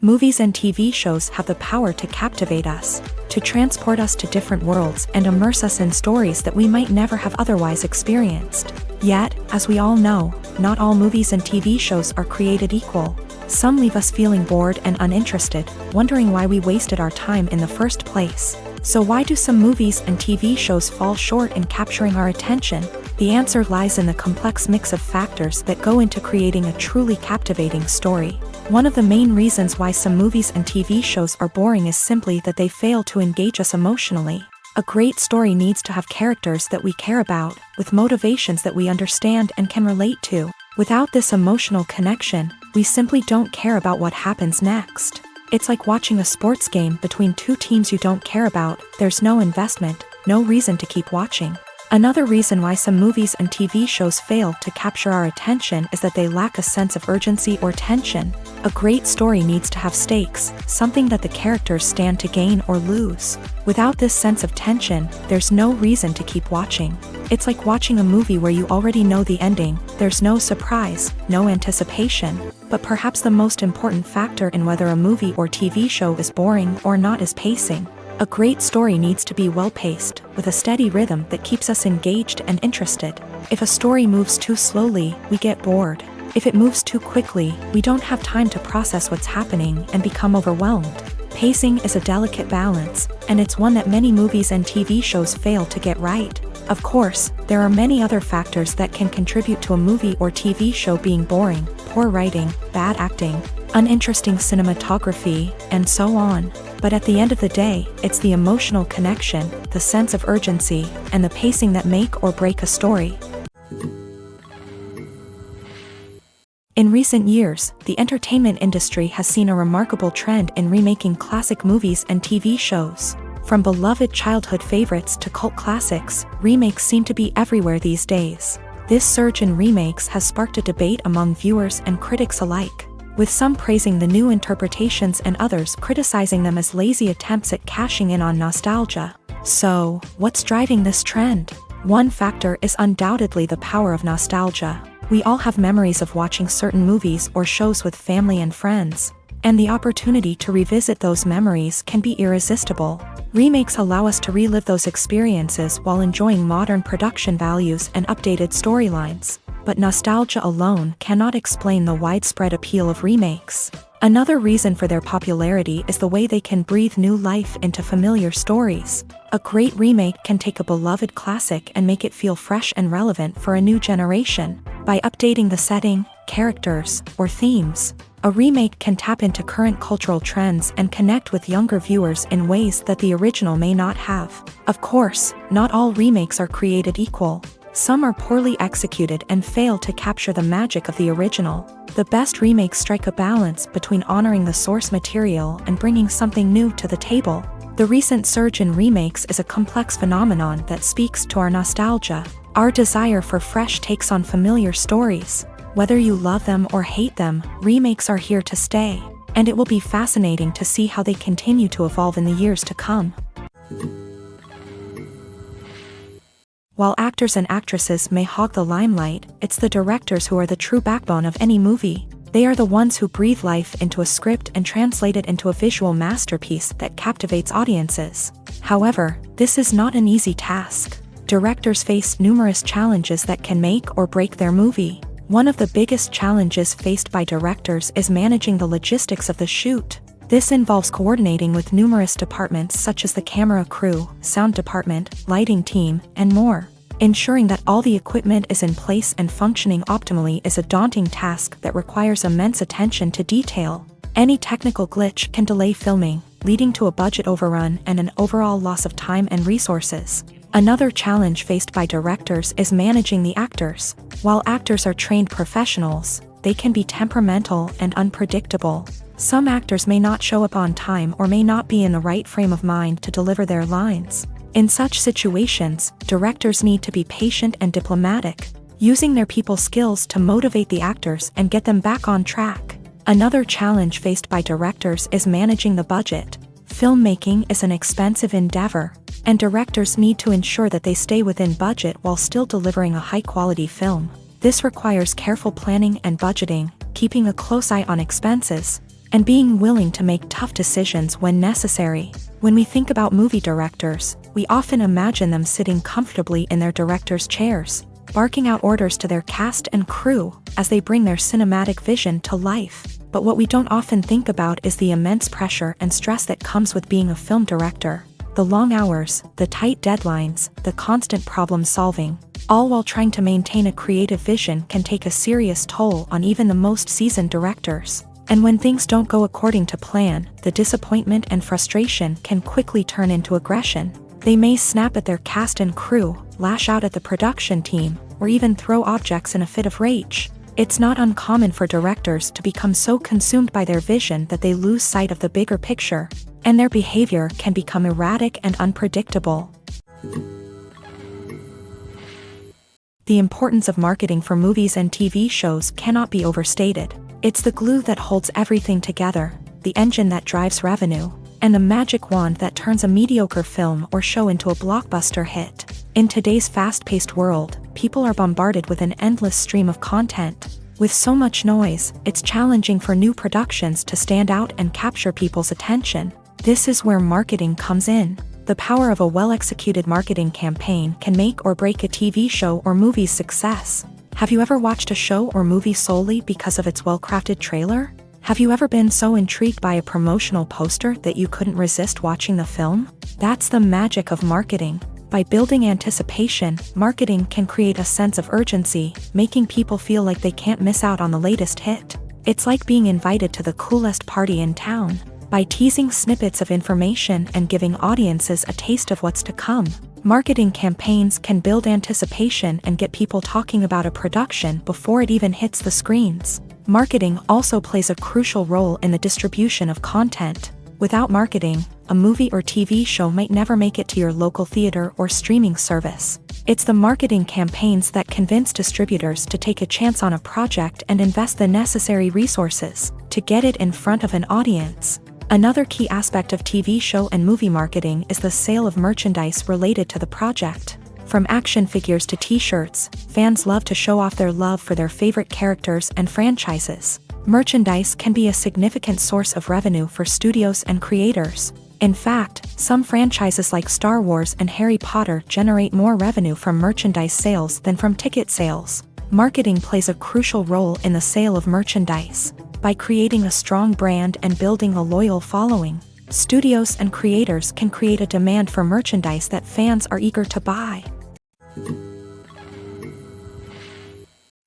Speaker 1: Movies and TV shows have the power to captivate us, to transport us to different worlds and immerse us in stories that we might never have otherwise experienced. Yet, as we all know, not all movies and TV shows are created equal. Some leave us feeling bored and uninterested, wondering why we wasted our time in the first place. So why do some movies and TV shows fall short in capturing our attention? The answer lies in the complex mix of factors that go into creating a truly captivating story. One of the main reasons why some movies and TV shows are boring is simply that they fail to engage us emotionally. A great story needs to have characters that we care about, with motivations that we understand and can relate to. Without this emotional connection, we simply don't care about what happens next. It's like watching a sports game between two teams you don't care about. There's no investment, no reason to keep watching. Another reason why some movies and TV shows fail to capture our attention is that they lack a sense of urgency or tension. A great story needs to have stakes, something that the characters stand to gain or lose. Without this sense of tension, there's no reason to keep watching. It's like watching a movie where you already know the ending. There's no surprise, no anticipation. But perhaps the most important factor in whether a movie or TV show is boring or not is pacing. A great story needs to be well-paced, with a steady rhythm that keeps us engaged and interested. If a story moves too slowly, we get bored. If it moves too quickly, we don't have time to process what's happening and become overwhelmed. Pacing is a delicate balance, and it's one that many movies and TV shows fail to get right. Of course, there are many other factors that can contribute to a movie or TV show being boring: poor writing, bad acting, uninteresting cinematography, and so on. But at the end of the day, it's the emotional connection, the sense of urgency, and the pacing that make or break a story. In recent years, the entertainment industry has seen a remarkable trend in remaking classic movies and TV shows. From beloved childhood favorites to cult classics, remakes seem to be everywhere these days. This surge in remakes has sparked a debate among viewers and critics alike, with some praising the new interpretations and others criticizing them as lazy attempts at cashing in on nostalgia. So, what's driving this trend? One factor is undoubtedly the power of nostalgia. We all have memories of watching certain movies or shows with family and friends, and the opportunity to revisit those memories can be irresistible. Remakes allow us to relive those experiences while enjoying modern production values and updated storylines. But nostalgia alone cannot explain the widespread appeal of remakes. Another reason for their popularity is the way they can breathe new life into familiar stories. A great remake can take a beloved classic and make it feel fresh and relevant for a new generation. By updating the setting, characters, or themes, a remake can tap into current cultural trends and connect with younger viewers in ways that the original may not have. Of course, not all remakes are created equal. Some are poorly executed and fail to capture the magic of the original. The best remakes strike a balance between honoring the source material and bringing something new to the table. The recent surge in remakes is a complex phenomenon that speaks to our nostalgia, our desire for fresh takes on familiar stories. Whether you love them or hate them, remakes are here to stay, and it will be fascinating to see how they continue to evolve in the years to come. While actors and actresses may hog the limelight, it's the directors who are the true backbone of any movie. They are the ones who breathe life into a script and translate it into a visual masterpiece that captivates audiences. However, this is not an easy task. Directors face numerous challenges that can make or break their movie. One of the biggest challenges faced by directors is managing the logistics of the shoot. This involves coordinating with numerous departments such as the camera crew, sound department, lighting team, and more. Ensuring that all the equipment is in place and functioning optimally is a daunting task that requires immense attention to detail. Any technical glitch can delay filming, leading to a budget overrun and an overall loss of time and resources. Another challenge faced by directors is managing the actors. While actors are trained professionals, they can be temperamental and unpredictable. Some actors may not show up on time or may not be in the right frame of mind to deliver their lines. In such situations, directors need to be patient and diplomatic, using their people skills to motivate the actors and get them back on track. Another challenge faced by directors is managing the budget. Filmmaking is an expensive endeavor, and directors need to ensure that they stay within budget while still delivering a high-quality film. This requires careful planning and budgeting, keeping a close eye on expenses, and being willing to make tough decisions when necessary. When we think about movie directors, we often imagine them sitting comfortably in their director's chairs, barking out orders to their cast and crew as they bring their cinematic vision to life. But what we don't often think about is the immense pressure and stress that comes with being a film director. The long hours, the tight deadlines, the constant problem solving, all while trying to maintain a creative vision can take a serious toll on even the most seasoned directors. And when things don't go according to plan, the disappointment and frustration can quickly turn into aggression. They may snap at their cast and crew, lash out at the production team, or even throw objects in a fit of rage. It's not uncommon for directors to become so consumed by their vision that they lose sight of the bigger picture, and their behavior can become erratic and unpredictable. The importance of marketing for movies and TV shows cannot be overstated. It's the glue that holds everything together, the engine that drives revenue, and the magic wand that turns a mediocre film or show into a blockbuster hit. In today's fast-paced world, people are bombarded with an endless stream of content. With so much noise, it's challenging for new productions to stand out and capture people's attention. This is where marketing comes in. The power of a well-executed marketing campaign can make or break a TV show or movie's success. Have you ever watched a show or movie solely because of its well-crafted trailer? Have you ever been so intrigued by a promotional poster that you couldn't resist watching the film? That's the magic of marketing. By building anticipation, marketing can create a sense of urgency, making people feel like they can't miss out on the latest hit. It's like being invited to the coolest party in town. By teasing snippets of information and giving audiences a taste of what's to come, marketing campaigns can build anticipation and get people talking about a production before it even hits the screens. Marketing also plays a crucial role in the distribution of content. Without marketing, a movie or TV show might never make it to your local theater or streaming service. It's the marketing campaigns that convince distributors to take a chance on a project and invest the necessary resources to get it in front of an audience. Another key aspect of TV show and movie marketing is the sale of merchandise related to the project. From action figures to t-shirts, fans love to show off their love for their favorite characters and franchises. Merchandise can be a significant source of revenue for studios and creators. In fact, some franchises like Star Wars and Harry Potter generate more revenue from merchandise sales than from ticket sales. Marketing plays a crucial role in the sale of merchandise. By creating a strong brand and building a loyal following, studios and creators can create a demand for merchandise that fans are eager to buy.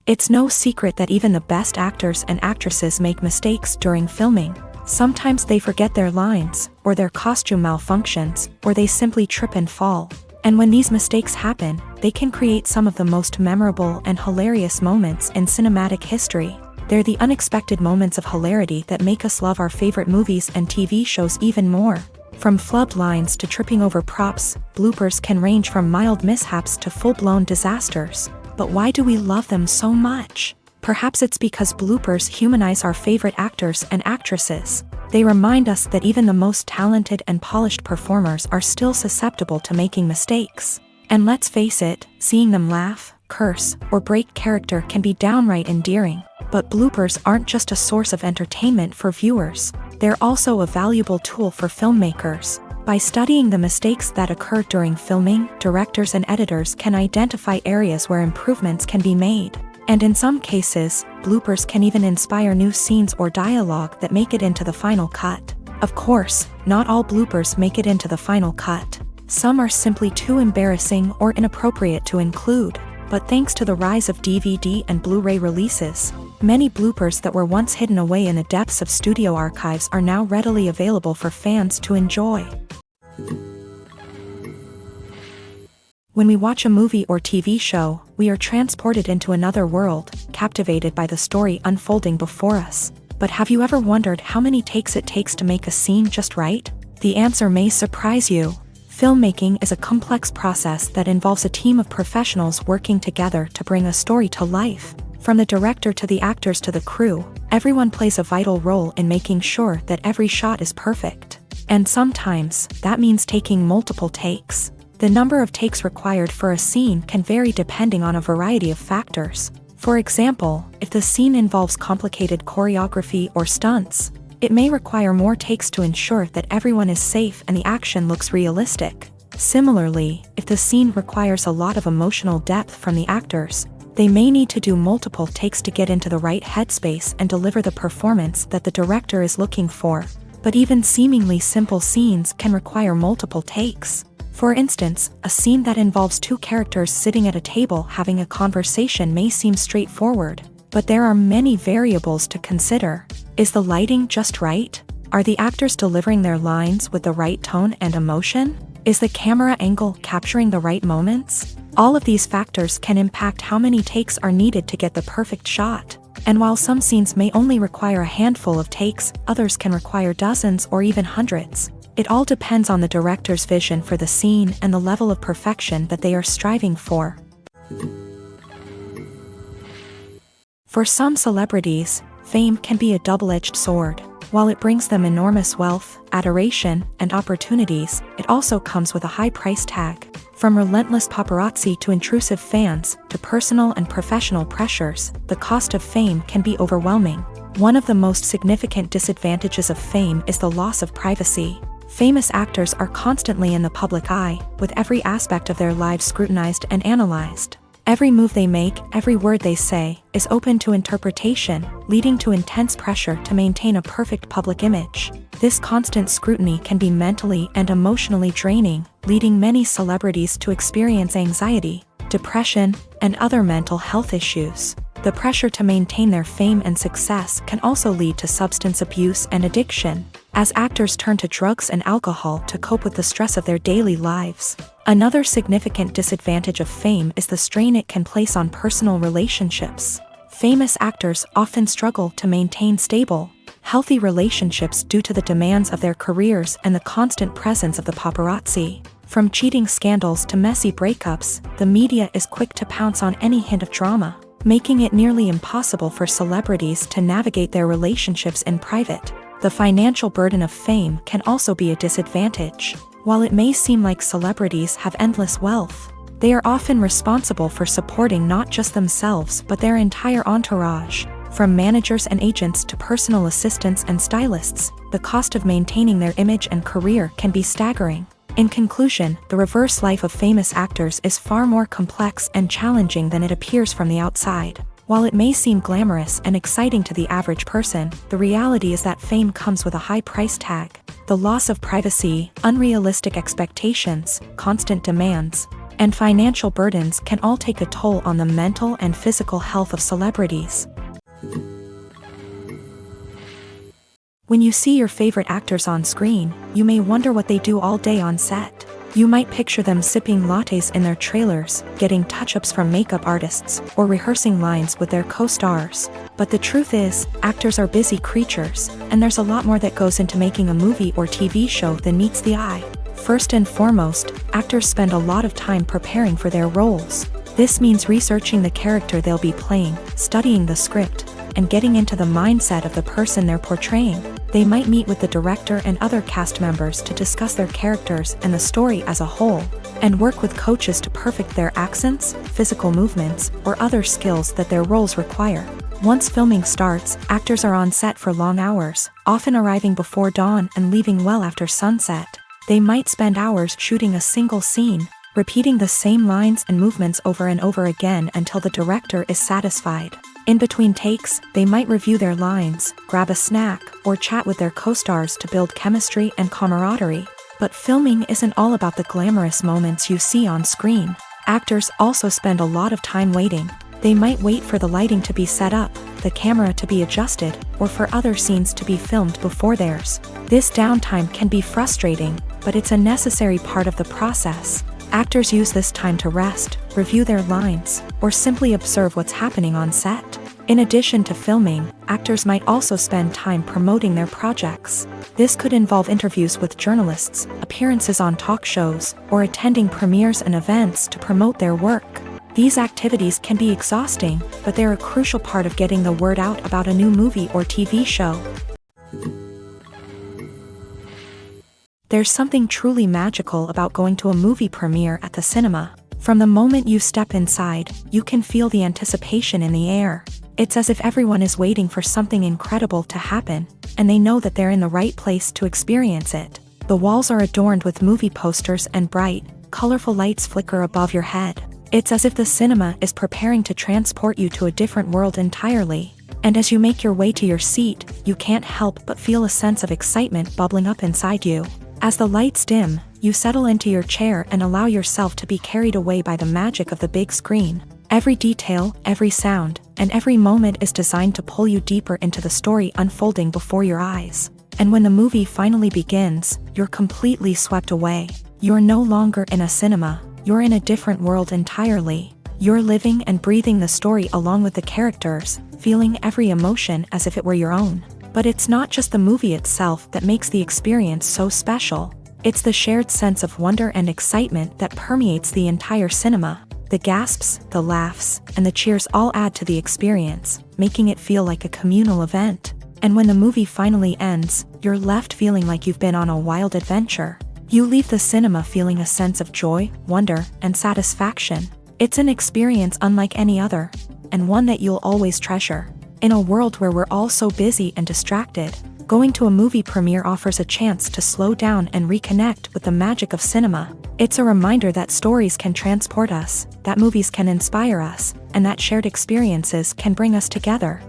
Speaker 1: It's no secret that even the best actors and actresses make mistakes during filming. Sometimes they forget their lines, or their costume malfunctions, or they simply trip and fall. And when these mistakes happen, they can create some of the most memorable and hilarious moments in cinematic history. They're the unexpected moments of hilarity that make us love our favorite movies and TV shows even more. From flubbed lines to tripping over props, bloopers can range from mild mishaps to full-blown disasters. But why do we love them so much? Perhaps it's because bloopers humanize our favorite actors and actresses. They remind us that even the most talented and polished performers are still susceptible to making mistakes. And let's face it, seeing them laugh, curse, or break character can be downright endearing. But bloopers aren't just a source of entertainment for viewers. They're also a valuable tool for filmmakers. By studying the mistakes that occur during filming, directors and editors can identify areas where improvements can be made. And in some cases, bloopers can even inspire new scenes or dialogue that make it into the final cut. Of course, not all bloopers make it into the final cut. Some are simply too embarrassing or inappropriate to include. But thanks to the rise of DVD and Blu-ray releases, many bloopers that were once hidden away in the depths of studio archives are now readily available for fans to enjoy. When we watch a movie or TV show, we are transported into another world, captivated by the story unfolding before us. But have you ever wondered how many takes it takes to make a scene just right? The answer may surprise you. Filmmaking is a complex process that involves a team of professionals working together to bring a story to life. From the director to the actors to the crew, everyone plays a vital role in making sure that every shot is perfect. And sometimes, that means taking multiple takes. The number of takes required for a scene can vary depending on a variety of factors. For example, if the scene involves complicated choreography or stunts, it may require more takes to ensure that everyone is safe and the action looks realistic. Similarly, if the scene requires a lot of emotional depth from the actors, they may need to do multiple takes to get into the right headspace and deliver the performance that the director is looking for. But even seemingly simple scenes can require multiple takes. For instance, a scene that involves two characters sitting at a table having a conversation may seem straightforward, but there are many variables to consider. Is the lighting just right? Are the actors delivering their lines with the right tone and emotion? Is the camera angle capturing the right moments? All of these factors can impact how many takes are needed to get the perfect shot. And while some scenes may only require a handful of takes, others can require dozens or even hundreds. It all depends on the director's vision for the scene and the level of perfection that they are striving for. For some celebrities, fame can be a double-edged sword. While it brings them enormous wealth, adoration, and opportunities, it also comes with a high price tag. From relentless paparazzi to intrusive fans, to personal and professional pressures, the cost of fame can be overwhelming. One of the most significant disadvantages of fame is the loss of privacy. Famous actors are constantly in the public eye, with every aspect of their lives scrutinized and analyzed. Every move they make, every word they say, is open to interpretation, leading to intense pressure to maintain a perfect public image. This constant scrutiny can be mentally and emotionally draining, leading many celebrities to experience anxiety, depression, and other mental health issues. The pressure to maintain their fame and success can also lead to substance abuse and addiction, as actors turn to drugs and alcohol to cope with the stress of their daily lives. Another significant disadvantage of fame is the strain it can place on personal relationships. Famous actors often struggle to maintain stable, healthy relationships due to the demands of their careers and the constant presence of the paparazzi. From cheating scandals to messy breakups, the media is quick to pounce on any hint of drama, making it nearly impossible for celebrities to navigate their relationships in private. The financial burden of fame can also be a disadvantage. While it may seem like celebrities have endless wealth, they are often responsible for supporting not just themselves but their entire entourage. From managers and agents to personal assistants and stylists, the cost of maintaining their image and career can be staggering. In conclusion, the reverse life of famous actors is far more complex and challenging than it appears from the outside. While it may seem glamorous and exciting to the average person, the reality is that fame comes with a high price tag. The loss of privacy, unrealistic expectations, constant demands, and financial burdens can all take a toll on the mental and physical health of celebrities. When you see your favorite actors on screen, you may wonder what they do all day on set. You might picture them sipping lattes in their trailers, getting touch-ups from makeup artists, or rehearsing lines with their co-stars. But the truth is, actors are busy creatures, and there's a lot more that goes into making a movie or TV show than meets the eye. First and foremost, actors spend a lot of time preparing for their roles. This means researching the character they'll be playing, studying the script, and getting into the mindset of the person they're portraying. They might meet with the director and other cast members to discuss their characters and the story as a whole, and work with coaches to perfect their accents, physical movements, or other skills that their roles require. Once filming starts, actors are on set for long hours, often arriving before dawn and leaving well after sunset. They might spend hours shooting a single scene, repeating the same lines and movements over and over again until the director is satisfied. In between takes, they might review their lines, grab a snack, or chat with their co-stars to build chemistry and camaraderie. But filming isn't all about the glamorous moments you see on screen. Actors also spend a lot of time waiting. They might wait for the lighting to be set up, the camera to be adjusted, or for other scenes to be filmed before theirs. This downtime can be frustrating, but it's a necessary part of the process. Actors use this time to rest, review their lines, or simply observe what's happening on set. In addition to filming, actors might also spend time promoting their projects. This could involve interviews with journalists, appearances on talk shows, or attending premieres and events to promote their work. These activities can be exhausting, but they're a crucial part of getting the word out about a new movie or TV show. There's something truly magical about going to a movie premiere at the cinema. From the moment you step inside, you can feel the anticipation in the air. It's as if everyone is waiting for something incredible to happen, and they know that they're in the right place to experience it. The walls are adorned with movie posters and bright, colorful lights flicker above your head. It's as if the cinema is preparing to transport you to a different world entirely. And as you make your way to your seat, you can't help but feel a sense of excitement bubbling up inside you. As the lights dim, you settle into your chair and allow yourself to be carried away by the magic of the big screen. Every detail, every sound, and every moment is designed to pull you deeper into the story unfolding before your eyes. And when the movie finally begins, you're completely swept away. You're no longer in a cinema, you're in a different world entirely. You're living and breathing the story along with the characters, feeling every emotion as if it were your own. But it's not just the movie itself that makes the experience so special. It's the shared sense of wonder and excitement that permeates the entire cinema. The gasps, the laughs, and the cheers all add to the experience, making it feel like a communal event. And when the movie finally ends, you're left feeling like you've been on a wild adventure. You leave the cinema feeling a sense of joy, wonder, and satisfaction. It's an experience unlike any other, and one that you'll always treasure. In a world where we're all so busy and distracted, going to a movie premiere offers a chance to slow down and reconnect with the magic of cinema. It's a reminder that stories can transport us, that movies can inspire us, and that shared experiences can bring us together.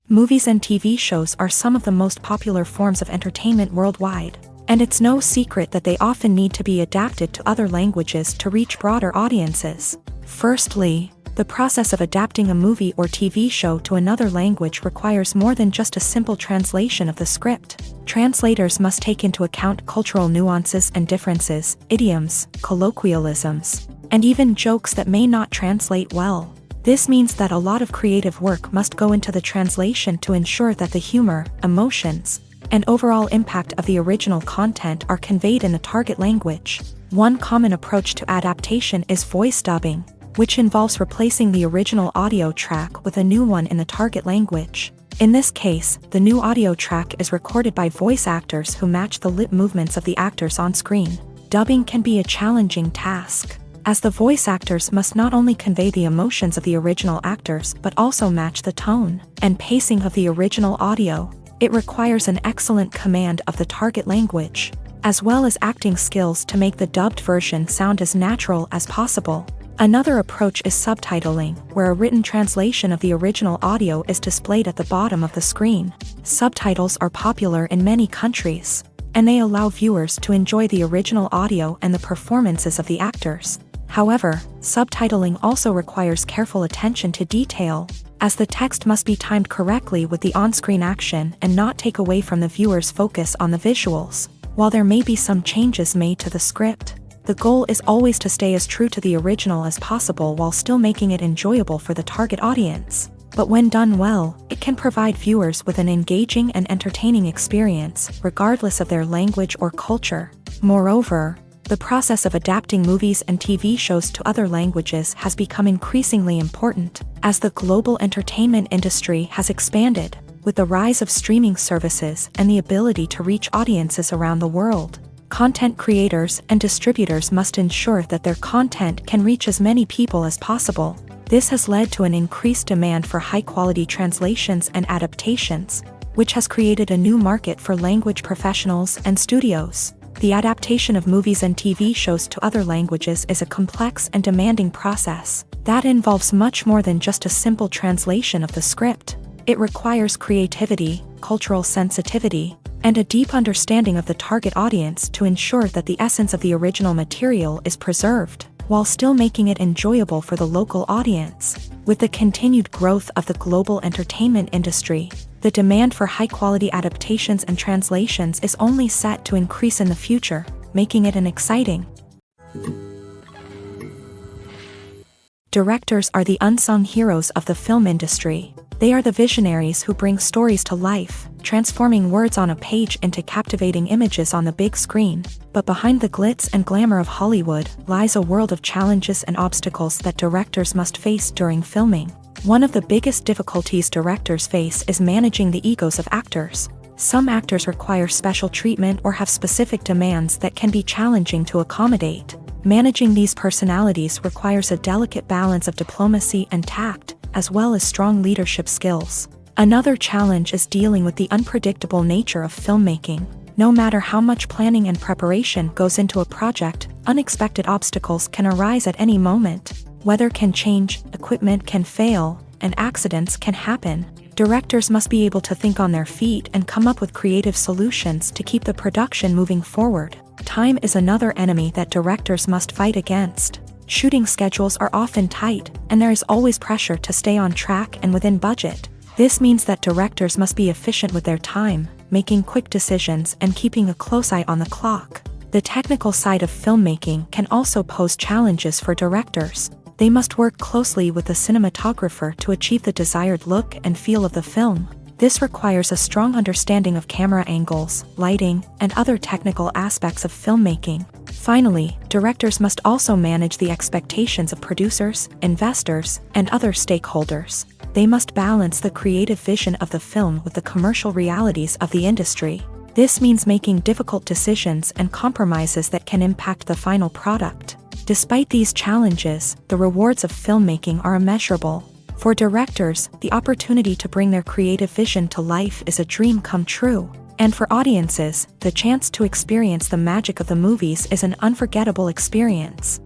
Speaker 1: Movies and TV shows are some of the most popular forms of entertainment worldwide, and it's no secret that they often need to be adapted to other languages to reach broader audiences. Firstly, the process of adapting a movie or TV show to another language requires more than just a simple translation of the script. Translators must take into account cultural nuances and differences, idioms, colloquialisms, and even jokes that may not translate well. This means that a lot of creative work must go into the translation to ensure that the humor, emotions, and overall impact of the original content are conveyed in the target language. One common approach to adaptation is voice dubbing, which involves replacing the original audio track with a new one in the target language. In this case, the new audio track is recorded by voice actors who match the lip movements of the actors on screen. Dubbing can be a challenging task, as the voice actors must not only convey the emotions of the original actors but also match the tone and pacing of the original audio. It requires an excellent command of the target language, as well as acting skills to make the dubbed version sound as natural as possible. Another approach is subtitling, where a written translation of the original audio is displayed at the bottom of the screen. Subtitles are popular in many countries, and they allow viewers to enjoy the original audio and the performances of the actors. However, subtitling also requires careful attention to detail, as the text must be timed correctly with the on-screen action and not take away from the viewer's focus on the visuals. While there may be some changes made to the script, the goal is always to stay as true to the original as possible while still making it enjoyable for the target audience. But when done well, it can provide viewers with an engaging and entertaining experience, regardless of their language or culture. Moreover, the process of adapting movies and TV shows to other languages has become increasingly important, as the global entertainment industry has expanded, with the rise of streaming services and the ability to reach audiences around the world. Content creators and distributors must ensure that their content can reach as many people as possible. This has led to an increased demand for high-quality translations and adaptations, which has created a new market for language professionals and studios. The adaptation of movies and TV shows to other languages is a complex and demanding process that involves much more than just a simple translation of the script. It requires creativity, cultural sensitivity, and a deep understanding of the target audience to ensure that the essence of the original material is preserved, while still making it enjoyable for the local audience. With the continued growth of the global entertainment industry, the demand for high-quality adaptations and translations is only set to increase in the future, making it an exciting. Directors are the unsung heroes of the film industry. They are the visionaries who bring stories to life, transforming words on a page into captivating images on the big screen. But behind the glitz and glamour of Hollywood lies a world of challenges and obstacles that directors must face during filming. One of the biggest difficulties directors face is managing the egos of actors. Some actors require special treatment or have specific demands that can be challenging to accommodate. Managing these personalities requires a delicate balance of diplomacy and tact, as well as strong leadership skills. Another challenge is dealing with the unpredictable nature of filmmaking. No matter how much planning and preparation goes into a project, unexpected obstacles can arise at any moment. Weather can change, equipment can fail, and accidents can happen. Directors must be able to think on their feet and come up with creative solutions to keep the production moving forward. Time is another enemy that directors must fight against. Shooting schedules are often tight, and there is always pressure to stay on track and within budget. This means that directors must be efficient with their time, making quick decisions and keeping a close eye on the clock. The technical side of filmmaking can also pose challenges for directors. They must work closely with the cinematographer to achieve the desired look and feel of the film. This requires a strong understanding of camera angles, lighting, and other technical aspects of filmmaking. Finally, directors must also manage the expectations of producers, investors, and other stakeholders. They must balance the creative vision of the film with the commercial realities of the industry. This means making difficult decisions and compromises that can impact the final product. Despite these challenges, the rewards of filmmaking are immeasurable. For directors, the opportunity to bring their creative vision to life is a dream come true. And for audiences, the chance to experience the magic of the movies is an unforgettable experience.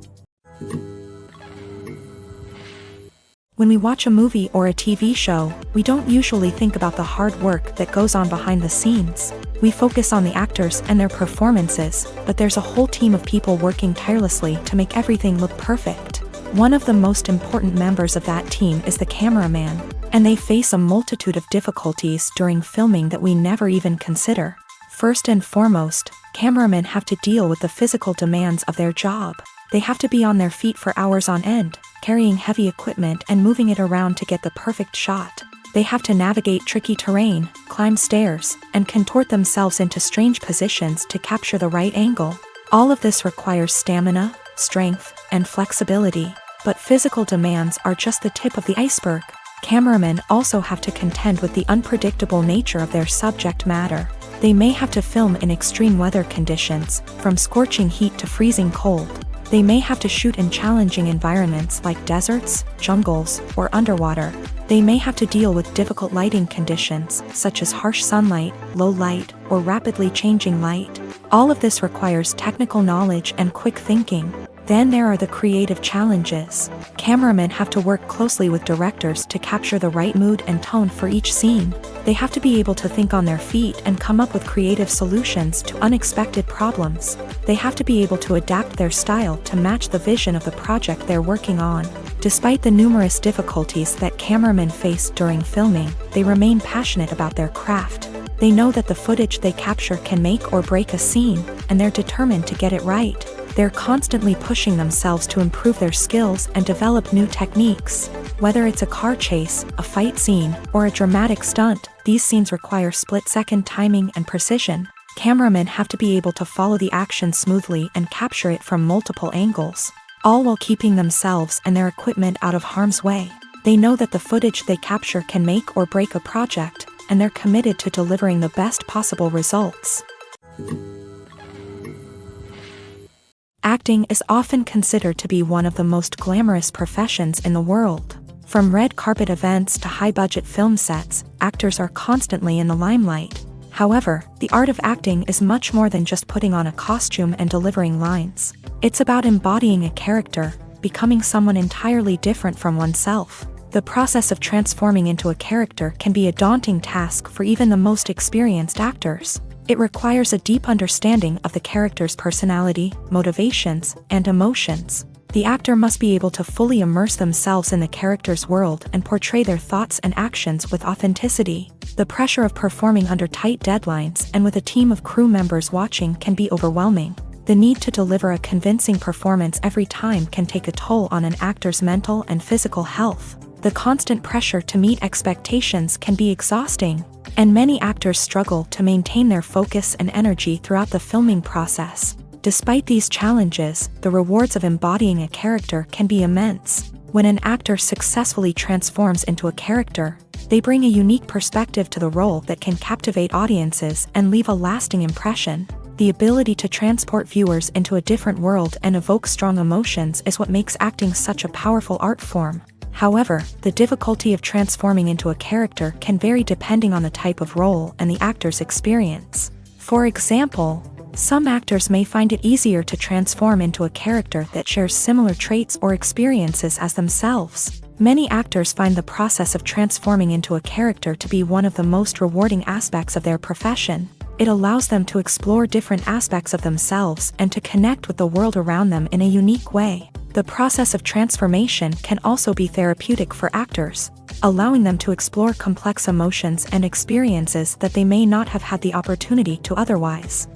Speaker 1: When we watch a movie or a TV show, we don't usually think about the hard work that goes on behind the scenes. We focus on the actors and their performances, but there's a whole team of people working tirelessly to make everything look perfect. One of the most important members of that team is the cameraman, and they face a multitude of difficulties during filming that we never even consider. First and foremost, cameramen have to deal with the physical demands of their job. They have to be on their feet for hours on end, carrying heavy equipment and moving it around to get the perfect shot. They have to navigate tricky terrain, climb stairs, and contort themselves into strange positions to capture the right angle. All of this requires stamina, strength, and flexibility. But physical demands are just the tip of the iceberg. Cameramen also have to contend with the unpredictable nature of their subject matter. They may have to film in extreme weather conditions, from scorching heat to freezing cold. They may have to shoot in challenging environments like deserts, jungles, or underwater. They may have to deal with difficult lighting conditions, such as harsh sunlight, low light, or rapidly changing light. All of this requires technical knowledge and quick thinking. Then there are the creative challenges. Cameramen have to work closely with directors to capture the right mood and tone for each scene. They have to be able to think on their feet and come up with creative solutions to unexpected problems. They have to be able to adapt their style to match the vision of the project they're working on. Despite the numerous difficulties that cameramen face during filming, they remain passionate about their craft. They know that the footage they capture can make or break a scene, and they're determined to get it right. They're constantly pushing themselves to improve their skills and develop new techniques. Whether it's a car chase, a fight scene, or a dramatic stunt, these scenes require split-second timing and precision. Cameramen have to be able to follow the action smoothly and capture it from multiple angles, all while keeping themselves and their equipment out of harm's way. They know that the footage they capture can make or break a project, and they're committed to delivering the best possible results. Acting is often considered to be one of the most glamorous professions in the world. From red carpet events to high-budget film sets, actors are constantly in the limelight. However, the art of acting is much more than just putting on a costume and delivering lines. It's about embodying a character, becoming someone entirely different from oneself. The process of transforming into a character can be a daunting task for even the most experienced actors. It requires a deep understanding of the character's personality, motivations, and emotions. The actor must be able to fully immerse themselves in the character's world and portray their thoughts and actions with authenticity. The pressure of performing under tight deadlines and with a team of crew members watching can be overwhelming. The need to deliver a convincing performance every time can take a toll on an actor's mental and physical health. The constant pressure to meet expectations can be exhausting, and many actors struggle to maintain their focus and energy throughout the filming process. Despite these challenges, the rewards of embodying a character can be immense. When an actor successfully transforms into a character, they bring a unique perspective to the role that can captivate audiences and leave a lasting impression. The ability to transport viewers into a different world and evoke strong emotions is what makes acting such a powerful art form. However, the difficulty of transforming into a character can vary depending on the type of role and the actor's experience. For example, some actors may find it easier to transform into a character that shares similar traits or experiences as themselves. Many actors find the process of transforming into a character to be one of the most rewarding aspects of their profession. It allows them to explore different aspects of themselves and to connect with the world around them in a unique way. The process of transformation can also be therapeutic for actors, allowing them to explore complex emotions and experiences that they may not have had the opportunity to otherwise.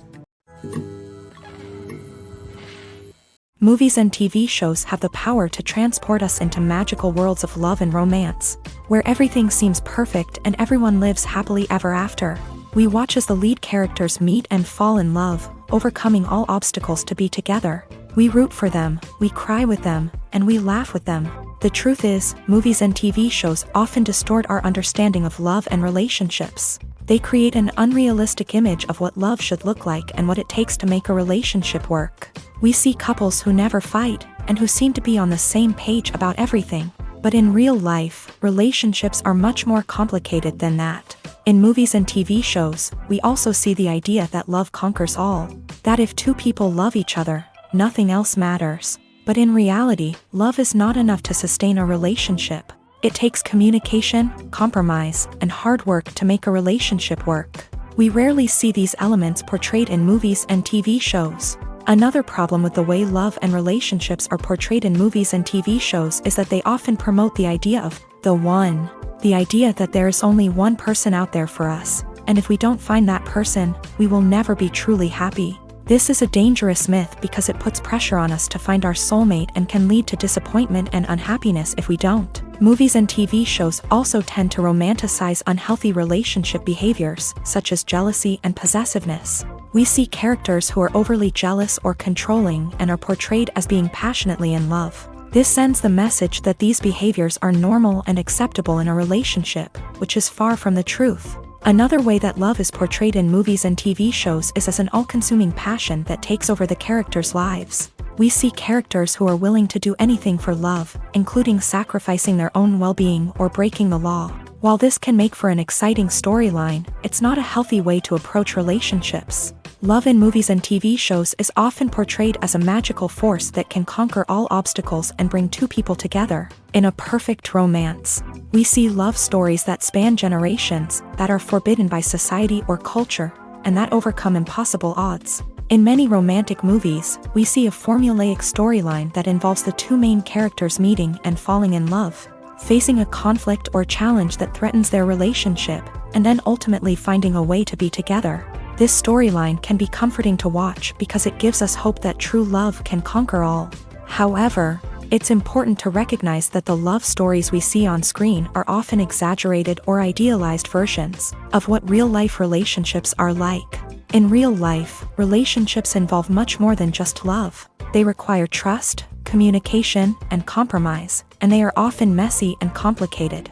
Speaker 1: Movies and TV shows have the power to transport us into magical worlds of love and romance, where everything seems perfect and everyone lives happily ever after. We watch as the lead characters meet and fall in love, overcoming all obstacles to be together. We root for them, we cry with them, and we laugh with them. The truth is, movies and TV shows often distort our understanding of love and relationships. They create an unrealistic image of what love should look like and what it takes to make a relationship work. We see couples who never fight, and who seem to be on the same page about everything. But in real life, relationships are much more complicated than that. In movies and TV shows, we also see the idea that love conquers all. That if two people love each other, nothing else matters. But in reality, love is not enough to sustain a relationship. It takes communication, compromise, and hard work to make a relationship work. We rarely see these elements portrayed in movies and TV shows. Another problem with the way love and relationships are portrayed in movies and TV shows is that they often promote the idea of the one. The idea that there is only one person out there for us, and if we don't find that person, we will never be truly happy. This is a dangerous myth because it puts pressure on us to find our soulmate and can lead to disappointment and unhappiness if we don't. Movies and TV shows also tend to romanticize unhealthy relationship behaviors, such as jealousy and possessiveness. We see characters who are overly jealous or controlling and are portrayed as being passionately in love. This sends the message that these behaviors are normal and acceptable in a relationship, which is far from the truth. Another way that love is portrayed in movies and TV shows is as an all-consuming passion that takes over the characters' lives. We see characters who are willing to do anything for love, including sacrificing their own well-being or breaking the law. While this can make for an exciting storyline, it's not a healthy way to approach relationships. Love in movies and TV shows is often portrayed as a magical force that can conquer all obstacles and bring two people together in a perfect romance. We see love stories that span generations, that are forbidden by society or culture, and that overcome impossible odds. In many romantic movies, we see a formulaic storyline that involves the two main characters meeting and falling in love, facing a conflict or challenge that threatens their relationship, and then ultimately finding a way to be together. This storyline can be comforting to watch because it gives us hope that true love can conquer all. However, it's important to recognize that the love stories we see on screen are often exaggerated or idealized versions of what real-life relationships are like. In real life, relationships involve much more than just love. They require trust, communication, and compromise, and they are often messy and complicated.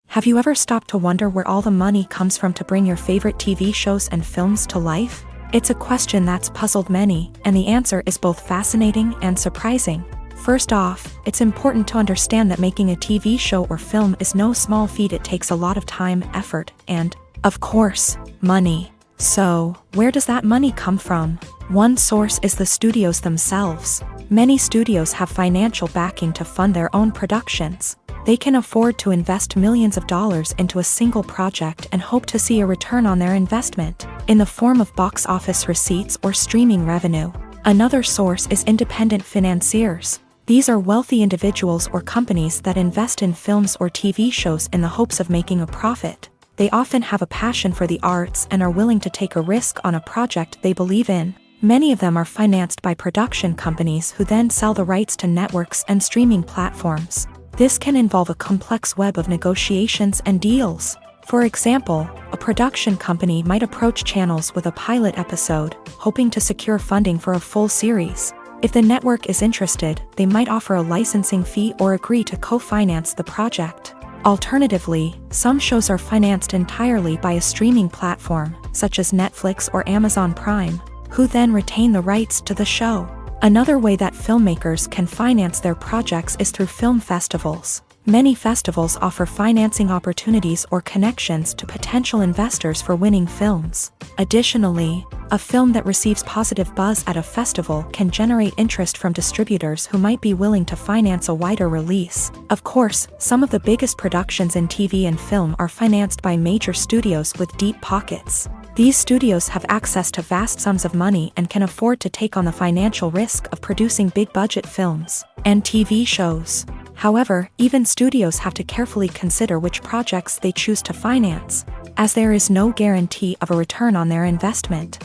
Speaker 1: Have you ever stopped to wonder where all the money comes from to bring your favorite TV shows and films to life? It's a question that's puzzled many, and the answer is both fascinating and surprising. First off, it's important to understand that making a TV show or film is no small feat. It takes a lot of time, effort, and, of course, money. So, where does that money come from? One source is the studios themselves. Many studios have financial backing to fund their own productions. They can afford to invest millions of dollars into a single project and hope to see a return on their investment, in the form of box office receipts or streaming revenue. Another source is independent financiers. These are wealthy individuals or companies that invest in films or TV shows in the hopes of making a profit. They often have a passion for the arts and are willing to take a risk on a project they believe in. Many of them are financed by production companies who then sell the rights to networks and streaming platforms. This can involve a complex web of negotiations and deals. For example, a production company might approach channels with a pilot episode, hoping to secure funding for a full series. If the network is interested, they might offer a licensing fee or agree to co-finance the project. Alternatively, some shows are financed entirely by a streaming platform, such as Netflix or Amazon Prime, who then retain the rights to the show. Another way that filmmakers can finance their projects is through film festivals. Many festivals offer financing opportunities or connections to potential investors for winning films. Additionally, a film that receives positive buzz at a festival can generate interest from distributors who might be willing to finance a wider release. Of course, some of the biggest productions in TV and film are financed by major studios with deep pockets. These studios have access to vast sums of money and can afford to take on the financial risk of producing big-budget films and TV shows. However, even studios have to carefully consider which projects they choose to finance, as there is no guarantee of a return on their investment.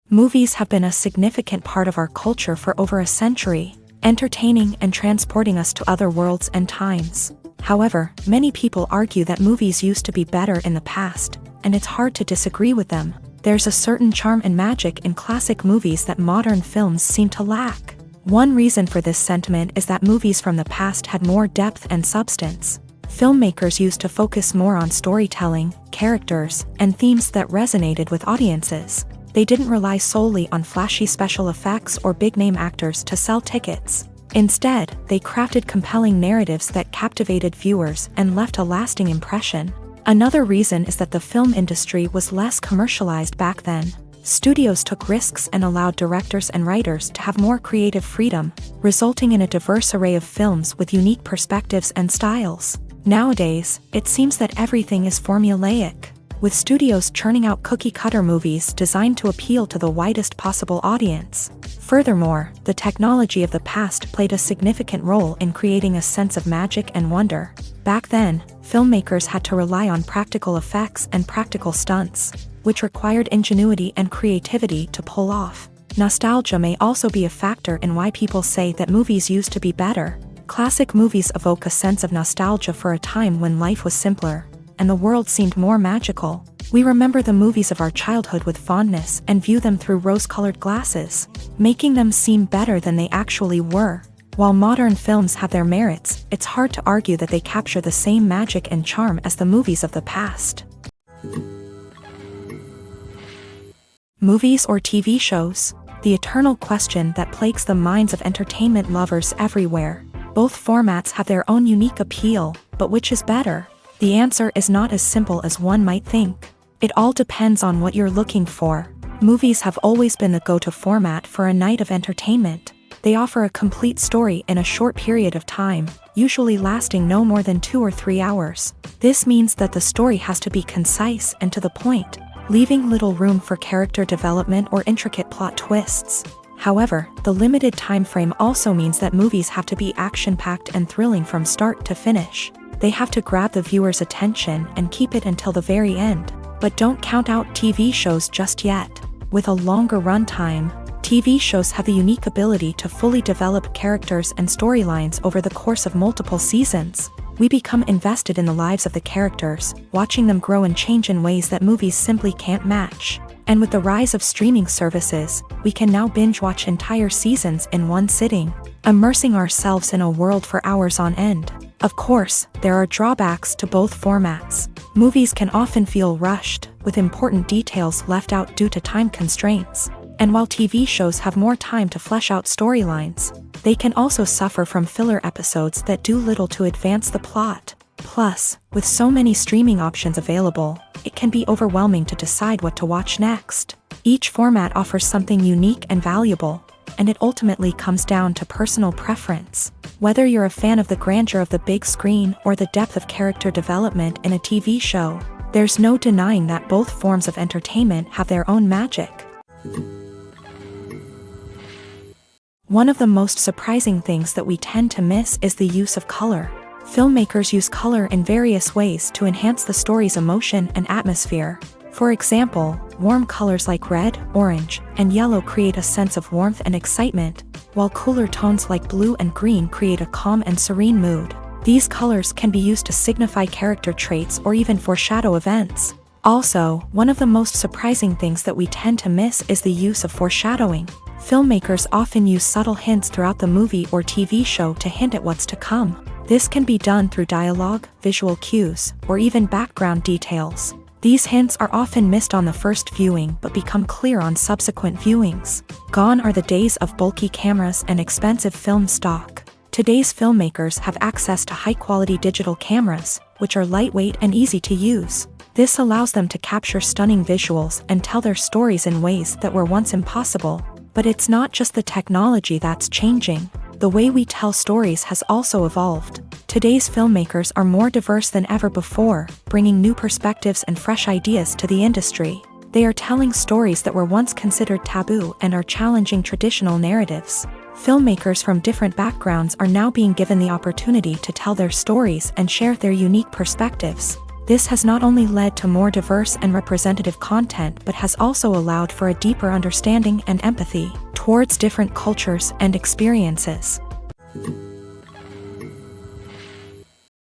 Speaker 1: Movies have been a significant part of our culture for over a century, entertaining and transporting us to other worlds and times. However, many people argue that movies used to be better in the past, and it's hard to disagree with them. There's a certain charm and magic in classic movies that modern films seem to lack. One reason for this sentiment is that movies from the past had more depth and substance. Filmmakers used to focus more on storytelling, characters, and themes that resonated with audiences. They didn't rely solely on flashy special effects or big-name actors to sell tickets. Instead, they crafted compelling narratives that captivated viewers and left a lasting impression. Another reason is that the film industry was less commercialized back then. Studios took risks and allowed directors and writers to have more creative freedom, resulting in a diverse array of films with unique perspectives and styles. Nowadays, it seems that everything is formulaic, with studios churning out cookie-cutter movies designed to appeal to the widest possible audience. Furthermore, the technology of the past played a significant role in creating a sense of magic and wonder. Back then, filmmakers had to rely on practical effects and practical stunts, which required ingenuity and creativity to pull off. Nostalgia may also be a factor in why people say that movies used to be better. Classic movies evoke a sense of nostalgia for a time when life was simpler, and the world seemed more magical. We remember the movies of our childhood with fondness and view them through rose-colored glasses, making them seem better than they actually were. While modern films have their merits, it's hard to argue that they capture the same magic and charm as the movies of the past. Movies or TV shows? The eternal question that plagues the minds of entertainment lovers everywhere. Both formats have their own unique appeal, but which is better? The answer is not as simple as one might think. It all depends on what you're looking for. Movies have always been the go-to format for a night of entertainment. They offer a complete story in a short period of time, usually lasting no more than 2 or 3 hours. This means that the story has to be concise and to the point, leaving little room for character development or intricate plot twists. However, the limited time frame also means that movies have to be action-packed and thrilling from start to finish. They have to grab the viewer's attention and keep it until the very end. But don't count out TV shows just yet. With a longer runtime, TV shows have the unique ability to fully develop characters and storylines over the course of multiple seasons. We become invested in the lives of the characters, watching them grow and change in ways that movies simply can't match. And with the rise of streaming services, we can now binge-watch entire seasons in one sitting, immersing ourselves in a world for hours on end. Of course, there are drawbacks to both formats. Movies can often feel rushed, with important details left out due to time constraints. And while TV shows have more time to flesh out storylines, they can also suffer from filler episodes that do little to advance the plot. Plus, with so many streaming options available, it can be overwhelming to decide what to watch next. Each format offers something unique and valuable, and it ultimately comes down to personal preference. Whether you're a fan of the grandeur of the big screen or the depth of character development in a TV show, there's no denying that both forms of entertainment have their own magic. One of the most surprising things that we tend to miss is the use of color. Filmmakers use color in various ways to enhance the story's emotion and atmosphere. For example, warm colors like red, orange, and yellow create a sense of warmth and excitement, while cooler tones like blue and green create a calm and serene mood. These colors can be used to signify character traits or even foreshadow events. Also, one of the most surprising things that we tend to miss is the use of foreshadowing. Filmmakers often use subtle hints throughout the movie or TV show to hint at what's to come. This can be done through dialogue, visual cues, or even background details. These hints are often missed on the first viewing but become clear on subsequent viewings. Gone are the days of bulky cameras and expensive film stock. Today's filmmakers have access to high-quality digital cameras, which are lightweight and easy to use. This allows them to capture stunning visuals and tell their stories in ways that were once impossible. But it's not just the technology that's changing. The way we tell stories has also evolved. Today's filmmakers are more diverse than ever before, bringing new perspectives and fresh ideas to the industry. They are telling stories that were once considered taboo and are challenging traditional narratives. Filmmakers from different backgrounds are now being given the opportunity to tell their stories and share their unique perspectives. This has not only led to more diverse and representative content but has also allowed for a deeper understanding and empathy towards different cultures and experiences.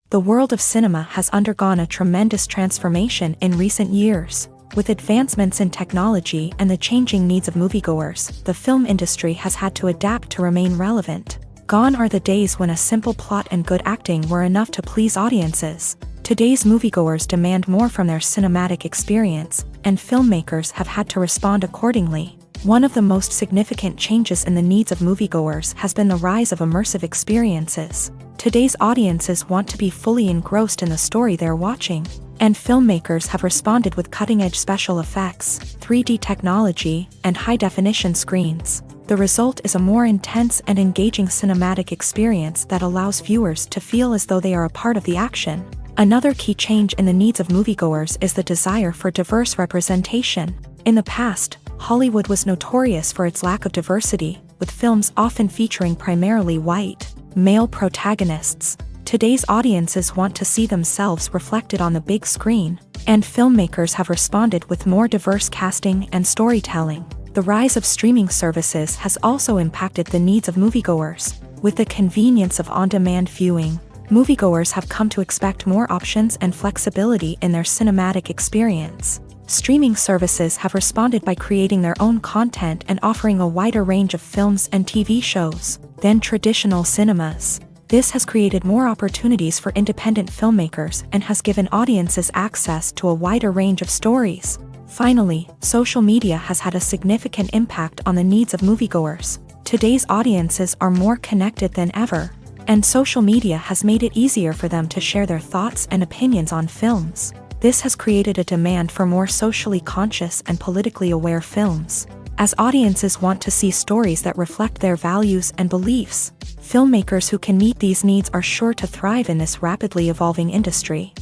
Speaker 1: The world of cinema has undergone a tremendous transformation in recent years. With advancements in technology and the changing needs of moviegoers, the film industry has had to adapt to remain relevant. Gone are the days when a simple plot and good acting were enough to please audiences. Today's moviegoers demand more from their cinematic experience, and filmmakers have had to respond accordingly. One of the most significant changes in the needs of moviegoers has been the rise of immersive experiences. Today's audiences want to be fully engrossed in the story they're watching, and filmmakers have responded with cutting-edge special effects, 3D technology, and high-definition screens. The result is a more intense and engaging cinematic experience that allows viewers to feel as though they are a part of the action. Another key change in the needs of moviegoers is the desire for diverse representation. In the past, Hollywood was notorious for its lack of diversity, with films often featuring primarily white, male protagonists. Today's audiences want to see themselves reflected on the big screen, and filmmakers have responded with more diverse casting and storytelling. The rise of streaming services has also impacted the needs of moviegoers. With the convenience of on-demand viewing, moviegoers have come to expect more options and flexibility in their cinematic experience. Streaming services have responded by creating their own content and offering a wider range of films and TV shows than traditional cinemas. This has created more opportunities for independent filmmakers and has given audiences access to a wider range of stories. Finally, social media has had a significant impact on the needs of moviegoers. Today's audiences are more connected than ever, and social media has made it easier for them to share their thoughts and opinions on films. This has created a demand for more socially conscious and politically aware films. As audiences want to see stories that reflect their values and beliefs, filmmakers who can meet these needs are sure to thrive in this rapidly evolving industry.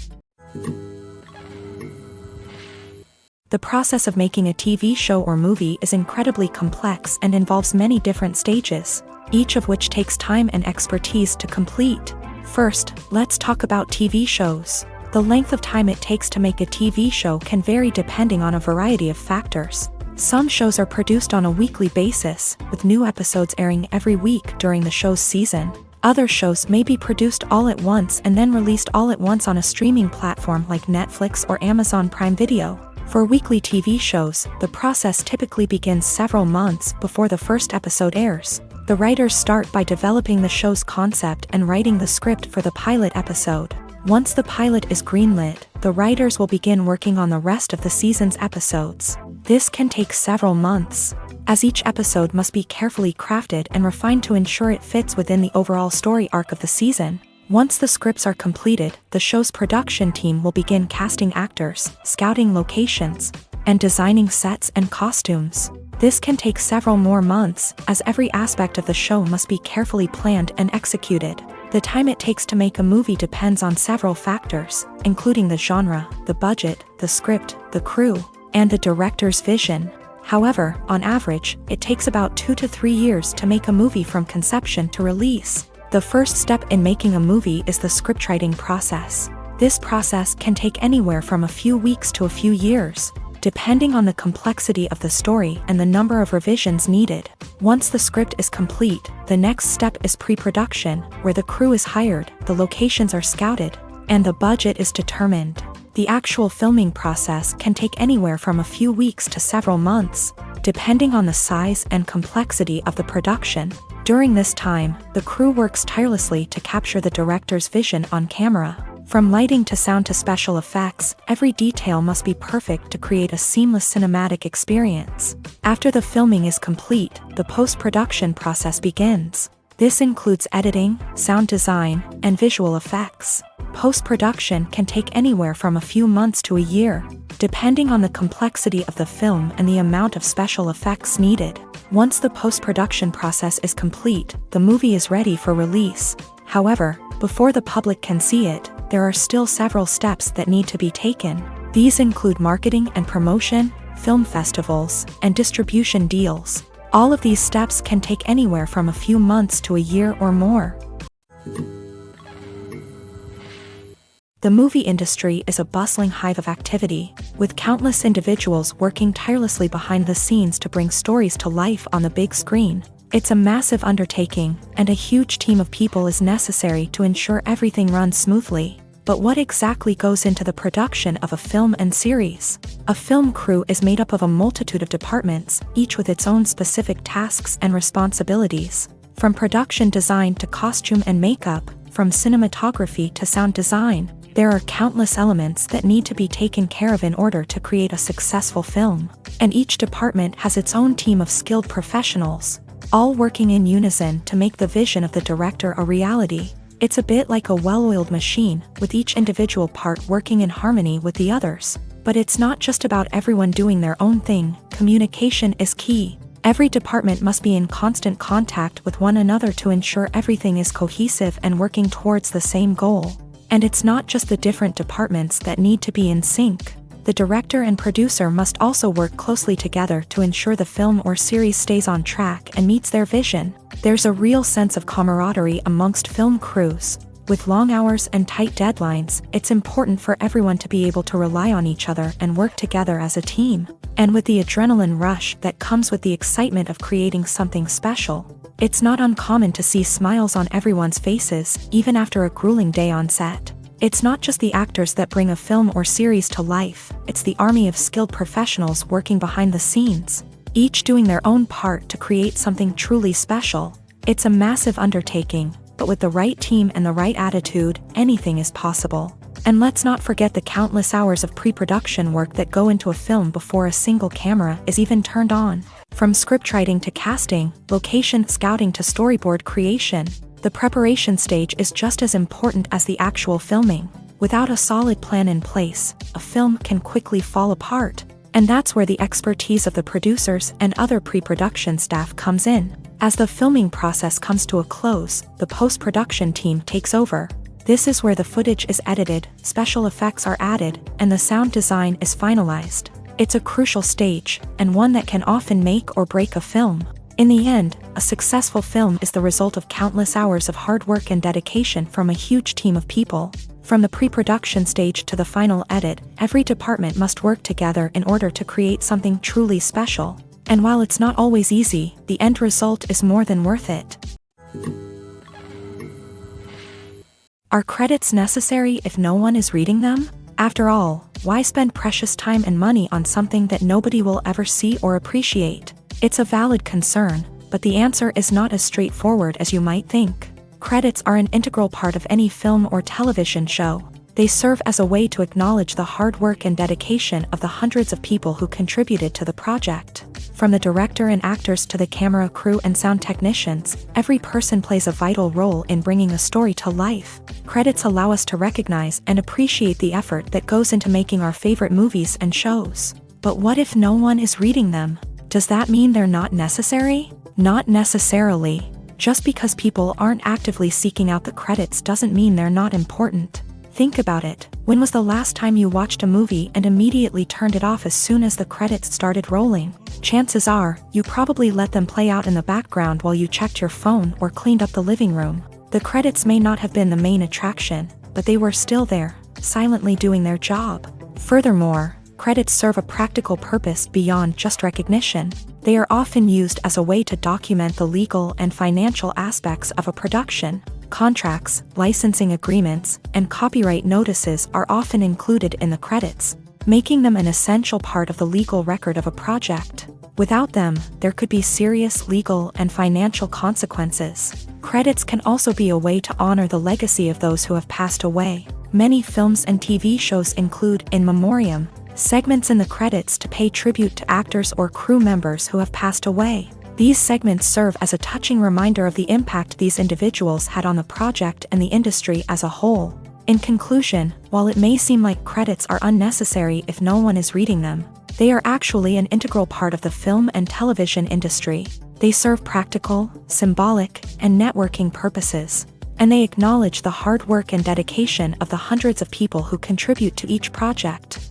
Speaker 1: The process of making a TV show or movie is incredibly complex and involves many different stages, each of which takes time and expertise to complete. First, let's talk about TV shows. The length of time it takes to make a TV show can vary depending on a variety of factors. Some shows are produced on a weekly basis, with new episodes airing every week during the show's season. Other shows may be produced all at once and then released all at once on a streaming platform like Netflix or Amazon Prime Video. For weekly TV shows, the process typically begins several months before the first episode airs. The writers start by developing the show's concept and writing the script for the pilot episode. Once the pilot is greenlit, the writers will begin working on the rest of the season's episodes. This can take several months, as each episode must be carefully crafted and refined to ensure it fits within the overall story arc of the season. Once the scripts are completed, the show's production team will begin casting actors, scouting locations, and designing sets and costumes. This can take several more months, as every aspect of the show must be carefully planned and executed. The time it takes to make a movie depends on several factors, including the genre, the budget, the script, the crew, and the director's vision. However, on average, it takes about 2 to 3 years to make a movie from conception to release. The first step in making a movie is the scriptwriting process. This process can take anywhere from a few weeks to a few years, depending on the complexity of the story and the number of revisions needed. Once the script is complete, the next step is pre-production, where the crew is hired, the locations are scouted, and the budget is determined. The actual filming process can take anywhere from a few weeks to several months, depending on the size and complexity of the production. During this time, the crew works tirelessly to capture the director's vision on camera. From lighting to sound to special effects, every detail must be perfect to create a seamless cinematic experience. After the filming is complete, the post-production process begins. This includes editing, sound design, and visual effects. Post-production can take anywhere from a few months to a year, depending on the complexity of the film and the amount of special effects needed. Once the post-production process is complete, the movie is ready for release. However, before the public can see it, there are still several steps that need to be taken. These include marketing and promotion, film festivals, and distribution deals. All of these steps can take anywhere from a few months to a year or more. The movie industry is a bustling hive of activity, with countless individuals working tirelessly behind the scenes to bring stories to life on the big screen. It's a massive undertaking, and a huge team of people is necessary to ensure everything runs smoothly. But what exactly goes into the production of a film and series? A film crew is made up of a multitude of departments, each with its own specific tasks and responsibilities. From production design to costume and makeup, from cinematography to sound design, there are countless elements that need to be taken care of in order to create a successful film. And each department has its own team of skilled professionals, all working in unison to make the vision of the director a reality. It's a bit like a well-oiled machine, with each individual part working in harmony with the others. But it's not just about everyone doing their own thing. Communication is key. Every department must be in constant contact with one another to ensure everything is cohesive and working towards the same goal. And it's not just the different departments that need to be in sync. The director and producer must also work closely together to ensure the film or series stays on track and meets their vision. There's a real sense of camaraderie amongst film crews. With long hours and tight deadlines, it's important for everyone to be able to rely on each other and work together as a team. And with the adrenaline rush that comes with the excitement of creating something special, it's not uncommon to see smiles on everyone's faces, even after a grueling day on set. It's not just the actors that bring a film or series to life, it's the army of skilled professionals working behind the scenes, each doing their own part to create something truly special. It's a massive undertaking, but with the right team and the right attitude, anything is possible. And let's not forget the countless hours of pre-production work that go into a film before a single camera is even turned on. From scriptwriting to casting, location scouting to storyboard creation, the preparation stage is just as important as the actual filming. Without a solid plan in place, a film can quickly fall apart. And that's where the expertise of the producers and other pre-production staff comes in. As the filming process comes to a close, the post-production team takes over. This is where the footage is edited, special effects are added, and the sound design is finalized. It's a crucial stage, and one that can often make or break a film. In the end, a successful film is the result of countless hours of hard work and dedication from a huge team of people. From the pre-production stage to the final edit, every department must work together in order to create something truly special. And while it's not always easy, the end result is more than worth it. Are credits necessary if no one is reading them? After all, why spend precious time and money on something that nobody will ever see or appreciate? It's a valid concern, but the answer is not as straightforward as you might think. Credits are an integral part of any film or television show. They serve as a way to acknowledge the hard work and dedication of the hundreds of people who contributed to the project. From the director and actors to the camera crew and sound technicians, every person plays a vital role in bringing a story to life. Credits allow us to recognize and appreciate the effort that goes into making our favorite movies and shows. But what if no one is reading them? Does that mean they're not necessary? Not necessarily. Just because people aren't actively seeking out the credits doesn't mean they're not important. Think about it. When was the last time you watched a movie and immediately turned it off as soon as the credits started rolling? Chances are, you probably let them play out in the background while you checked your phone or cleaned up the living room. The credits may not have been the main attraction, but they were still there, silently doing their job. Furthermore, credits serve a practical purpose beyond just recognition. They are often used as a way to document the legal and financial aspects of a production. Contracts, licensing agreements, and copyright notices are often included in the credits, making them an essential part of the legal record of a project. Without them, there could be serious legal and financial consequences. Credits can also be a way to honor the legacy of those who have passed away. Many films and TV shows include in memoriam segments in the credits to pay tribute to actors or crew members who have passed away. These segments serve as a touching reminder of the impact these individuals had on the project and the industry as a whole. In conclusion, while it may seem like credits are unnecessary if no one is reading them, they are actually an integral part of the film and television industry. They serve practical, symbolic, and networking purposes, and they acknowledge the hard work and dedication of the hundreds of people who contribute to each project.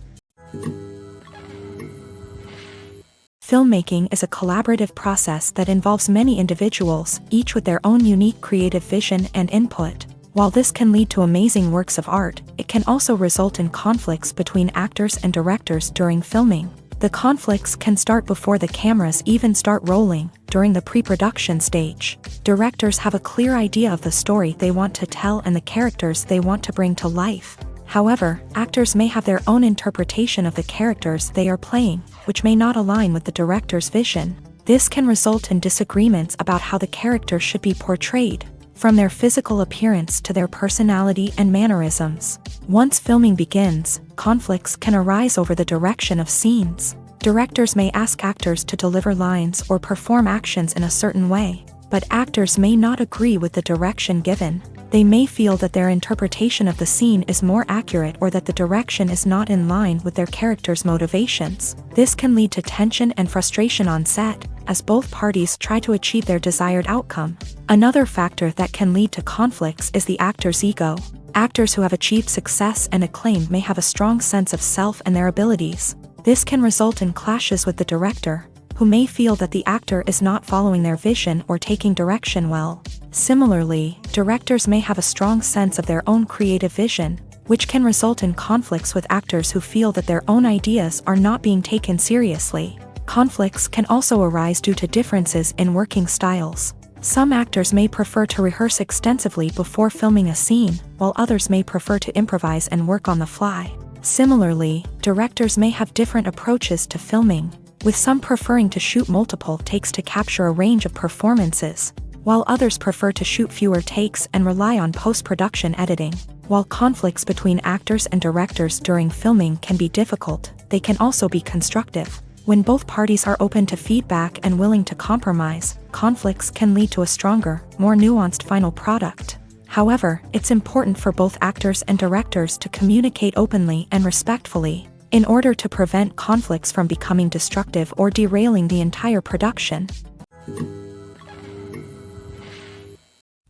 Speaker 1: Filmmaking is a collaborative process that involves many individuals, each with their own unique creative vision and input. While this can lead to amazing works of art, it can also result in conflicts between actors and directors during filming. The conflicts can start before the cameras even start rolling, during the pre-production stage. Directors have a clear idea of the story they want to tell and the characters they want to bring to life. However, actors may have their own interpretation of the characters they are playing, which may not align with the director's vision. This can result in disagreements about how the character should be portrayed, from their physical appearance to their personality and mannerisms. Once filming begins, conflicts can arise over the direction of scenes. Directors may ask actors to deliver lines or perform actions in a certain way, but actors may not agree with the direction given. They may feel that their interpretation of the scene is more accurate or that the direction is not in line with their character's motivations. This can lead to tension and frustration on set, as both parties try to achieve their desired outcome. Another factor that can lead to conflicts is the actor's ego. Actors who have achieved success and acclaim may have a strong sense of self and their abilities. This can result in clashes with the director, who may feel that the actor is not following their vision or taking direction well. Similarly, directors may have a strong sense of their own creative vision, which can result in conflicts with actors who feel that their own ideas are not being taken seriously. Conflicts can also arise due to differences in working styles. Some actors may prefer to rehearse extensively before filming a scene, while others may prefer to improvise and work on the fly. Similarly, directors may have different approaches to filming, with some preferring to shoot multiple takes to capture a range of performances, while others prefer to shoot fewer takes and rely on post-production editing. While conflicts between actors and directors during filming can be difficult, they can also be constructive. When both parties are open to feedback and willing to compromise, conflicts can lead to a stronger, more nuanced final product. However, it's important for both actors and directors to communicate openly and respectfully, in order to prevent conflicts from becoming destructive or derailing the entire production.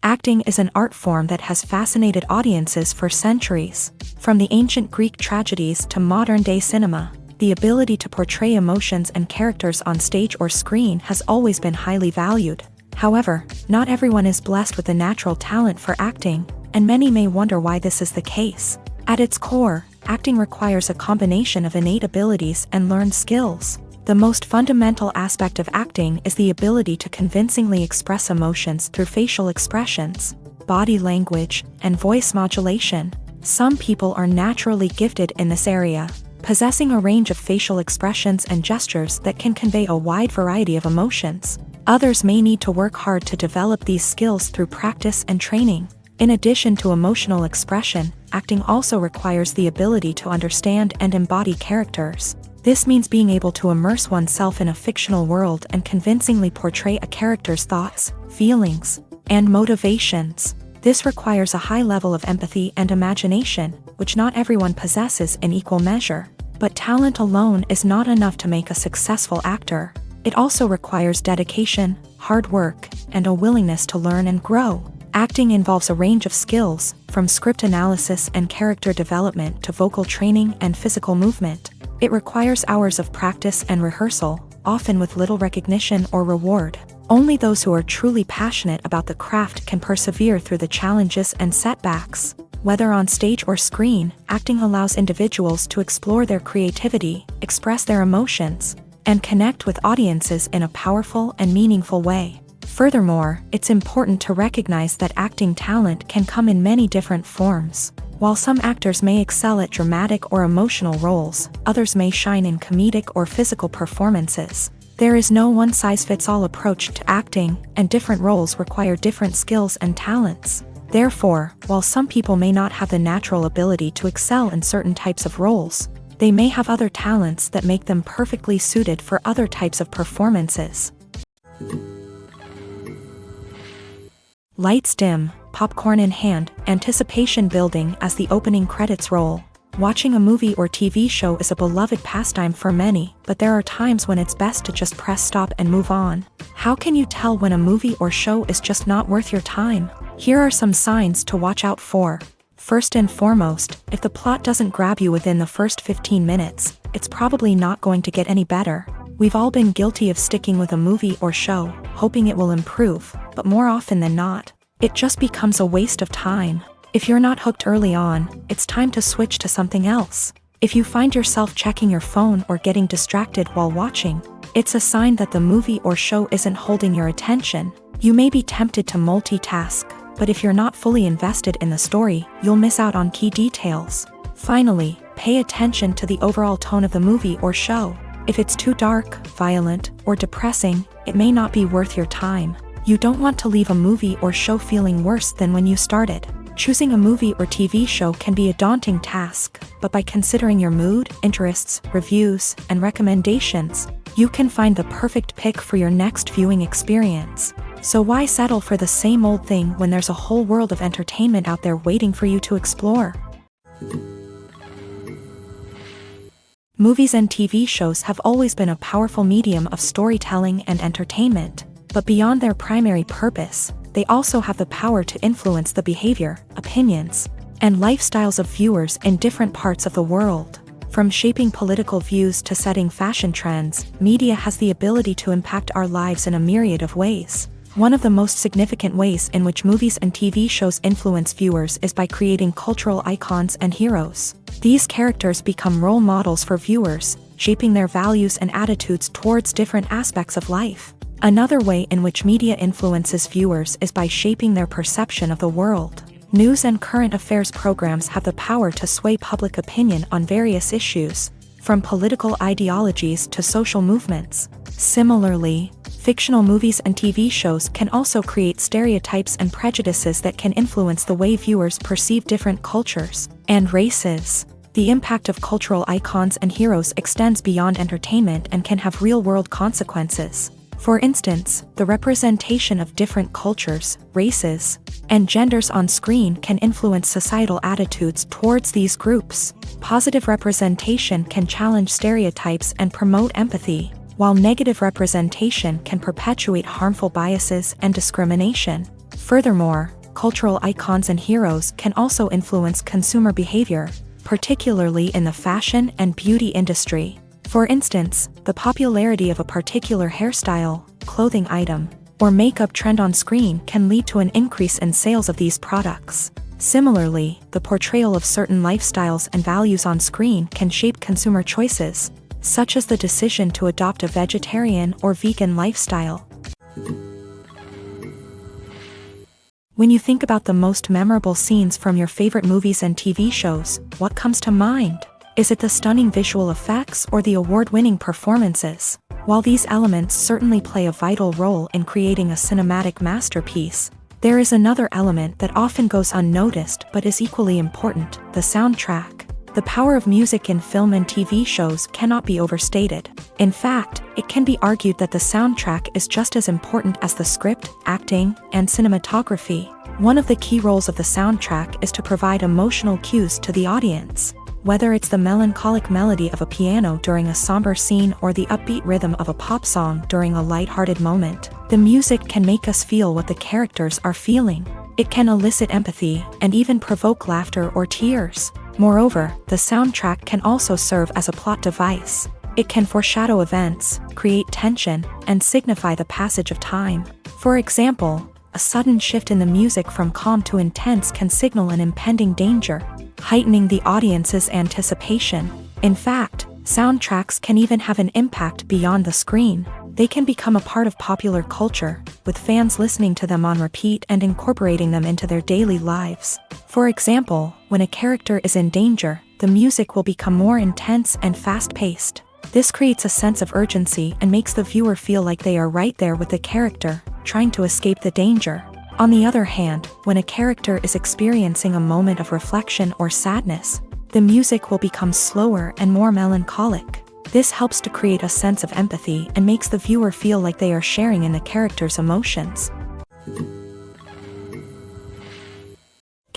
Speaker 1: Acting is an art form that has fascinated audiences for centuries. From the ancient Greek tragedies to modern-day cinema, the ability to portray emotions and characters on stage or screen has always been highly valued. However, not everyone is blessed with a natural talent for acting, and many may wonder why this is the case. At its core, acting requires a combination of innate abilities and learned skills. The most fundamental aspect of acting is the ability to convincingly express emotions through facial expressions, body language, and voice modulation. Some people are naturally gifted in this area, possessing a range of facial expressions and gestures that can convey a wide variety of emotions. Others may need to work hard to develop these skills through practice and training. In addition to emotional expression, acting also requires the ability to understand and embody characters. This means being able to immerse oneself in a fictional world and convincingly portray a character's thoughts, feelings, and motivations. This requires a high level of empathy and imagination, which not everyone possesses in equal measure. But talent alone is not enough to make a successful actor. It also requires dedication, hard work, and a willingness to learn and grow. Acting involves a range of skills, from script analysis and character development to vocal training and physical movement. It requires hours of practice and rehearsal, often with little recognition or reward. Only those who are truly passionate about the craft can persevere through the challenges and setbacks. Whether on stage or screen, acting allows individuals to explore their creativity, express their emotions, and connect with audiences in a powerful and meaningful way. Furthermore, it's important to recognize that acting talent can come in many different forms. While some actors may excel at dramatic or emotional roles, others may shine in comedic or physical performances. There is no one-size-fits-all approach to acting, and different roles require different skills and talents. Therefore, while some people may not have the natural ability to excel in certain types of roles, they may have other talents that make them perfectly suited for other types of performances. Lights dim, popcorn in hand, anticipation building as the opening credits roll. Watching a movie or TV show is a beloved pastime for many, but there are times when it's best to just press stop and move on. How can you tell when a movie or show is just not worth your time? Here are some signs to watch out for. First and foremost, if the plot doesn't grab you within the first 15 minutes, it's probably not going to get any better. We've all been guilty of sticking with a movie or show, hoping it will improve, but more often than not, it just becomes a waste of time. If you're not hooked early on, it's time to switch to something else. If you find yourself checking your phone or getting distracted while watching, it's a sign that the movie or show isn't holding your attention. You may be tempted to multitask, but if you're not fully invested in the story, you'll miss out on key details. Finally, pay attention to the overall tone of the movie or show. If it's too dark, violent, or depressing, it may not be worth your time. You don't want to leave a movie or show feeling worse than when you started. Choosing a movie or TV show can be a daunting task, but by considering your mood, interests, reviews, and recommendations, you can find the perfect pick for your next viewing experience. So why settle for the same old thing when there's a whole world of entertainment out there waiting for you to explore? Movies and TV shows have always been a powerful medium of storytelling and entertainment, but beyond their primary purpose, they also have the power to influence the behavior, opinions, and lifestyles of viewers in different parts of the world. From shaping political views to setting fashion trends, media has the ability to impact our lives in a myriad of ways. One of the most significant ways in which movies and TV shows influence viewers is by creating cultural icons and heroes. These characters become role models for viewers, shaping their values and attitudes towards different aspects of life. Another way in which media influences viewers is by shaping their perception of the world. News and current affairs programs have the power to sway public opinion on various issues, from political ideologies to social movements. Similarly, fictional movies and TV shows can also create stereotypes and prejudices that can influence the way viewers perceive different cultures and races. The impact of cultural icons and heroes extends beyond entertainment and can have real-world consequences. For instance, the representation of different cultures, races, and genders on screen can influence societal attitudes towards these groups. Positive representation can challenge stereotypes and promote empathy, while negative representation can perpetuate harmful biases and discrimination. Furthermore, cultural icons and heroes can also influence consumer behavior, particularly in the fashion and beauty industry. For instance, the popularity of a particular hairstyle, clothing item, or makeup trend on screen can lead to an increase in sales of these products. Similarly, the portrayal of certain lifestyles and values on screen can shape consumer choices, such as the decision to adopt a vegetarian or vegan lifestyle. When you think about the most memorable scenes from your favorite movies and TV shows, what comes to mind? Is it the stunning visual effects or the award-winning performances? While these elements certainly play a vital role in creating a cinematic masterpiece, there is another element that often goes unnoticed but is equally important: the soundtrack. The power of music in film and TV shows cannot be overstated. In fact, it can be argued that the soundtrack is just as important as the script, acting, and cinematography. One of the key roles of the soundtrack is to provide emotional cues to the audience. Whether it's the melancholic melody of a piano during a somber scene or the upbeat rhythm of a pop song during a lighthearted moment, the music can make us feel what the characters are feeling. It can elicit empathy and even provoke laughter or tears. Moreover, the soundtrack can also serve as a plot device. It can foreshadow events, create tension, and signify the passage of time. For example, a sudden shift in the music from calm to intense can signal an impending danger, heightening the audience's anticipation. In fact, soundtracks can even have an impact beyond the screen. They can become a part of popular culture, with fans listening to them on repeat and incorporating them into their daily lives. For example, when a character is in danger, the music will become more intense and fast-paced. This creates a sense of urgency and makes the viewer feel like they are right there with the character, trying to escape the danger. On the other hand, when a character is experiencing a moment of reflection or sadness, the music will become slower and more melancholic. This helps to create a sense of empathy and makes the viewer feel like they are sharing in the character's emotions.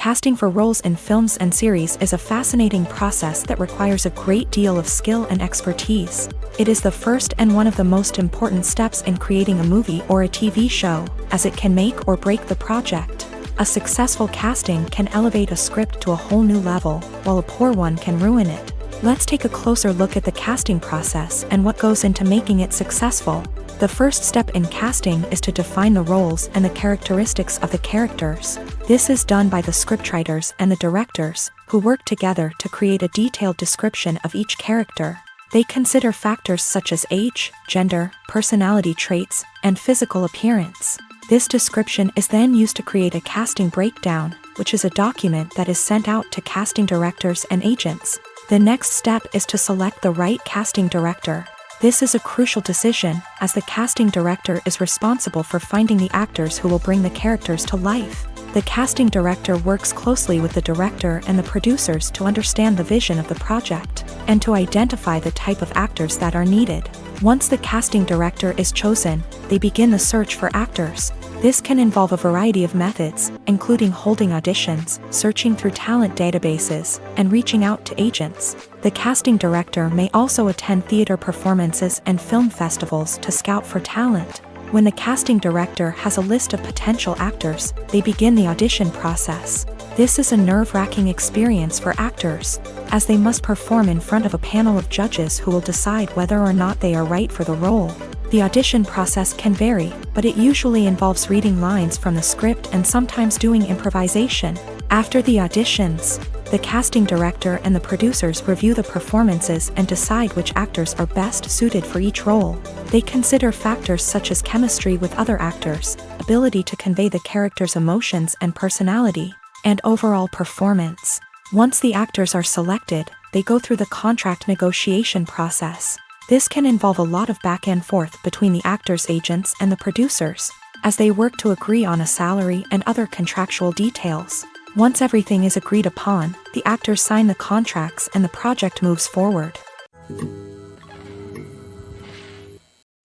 Speaker 1: Casting for roles in films and series is a fascinating process that requires a great deal of skill and expertise. It is the first and one of the most important steps in creating a movie or a TV show, as it can make or break the project. A successful casting can elevate a script to a whole new level, while a poor one can ruin it. Let's take a closer look at the casting process and what goes into making it successful. The first step in casting is to define the roles and the characteristics of the characters. This is done by the scriptwriters and the directors, who work together to create a detailed description of each character. They consider factors such as age, gender, personality traits, and physical appearance. This description is then used to create a casting breakdown, which is a document that is sent out to casting directors and agents. The next step is to select the right casting director. This is a crucial decision, as the casting director is responsible for finding the actors who will bring the characters to life. The casting director works closely with the director and the producers to understand the vision of the project, and to identify the type of actors that are needed. Once the casting director is chosen, they begin the search for actors. This can involve a variety of methods, including holding auditions, searching through talent databases, and reaching out to agents. The casting director may also attend theater performances and film festivals to scout for talent. When the casting director has a list of potential actors, they begin the audition process. This is a nerve-wracking experience for actors, as they must perform in front of a panel of judges who will decide whether or not they are right for the role. The audition process can vary, but it usually involves reading lines from the script and sometimes doing improvisation. After the auditions, the casting director and the producers review the performances and decide which actors are best suited for each role. They consider factors such as chemistry with other actors, ability to convey the character's emotions and personality, and overall performance. Once the actors are selected, they go through the contract negotiation process. This can involve a lot of back and forth between the actors' agents and the producers, as they work to agree on a salary and other contractual details. Once everything is agreed upon, the actors sign the contracts and the project moves forward.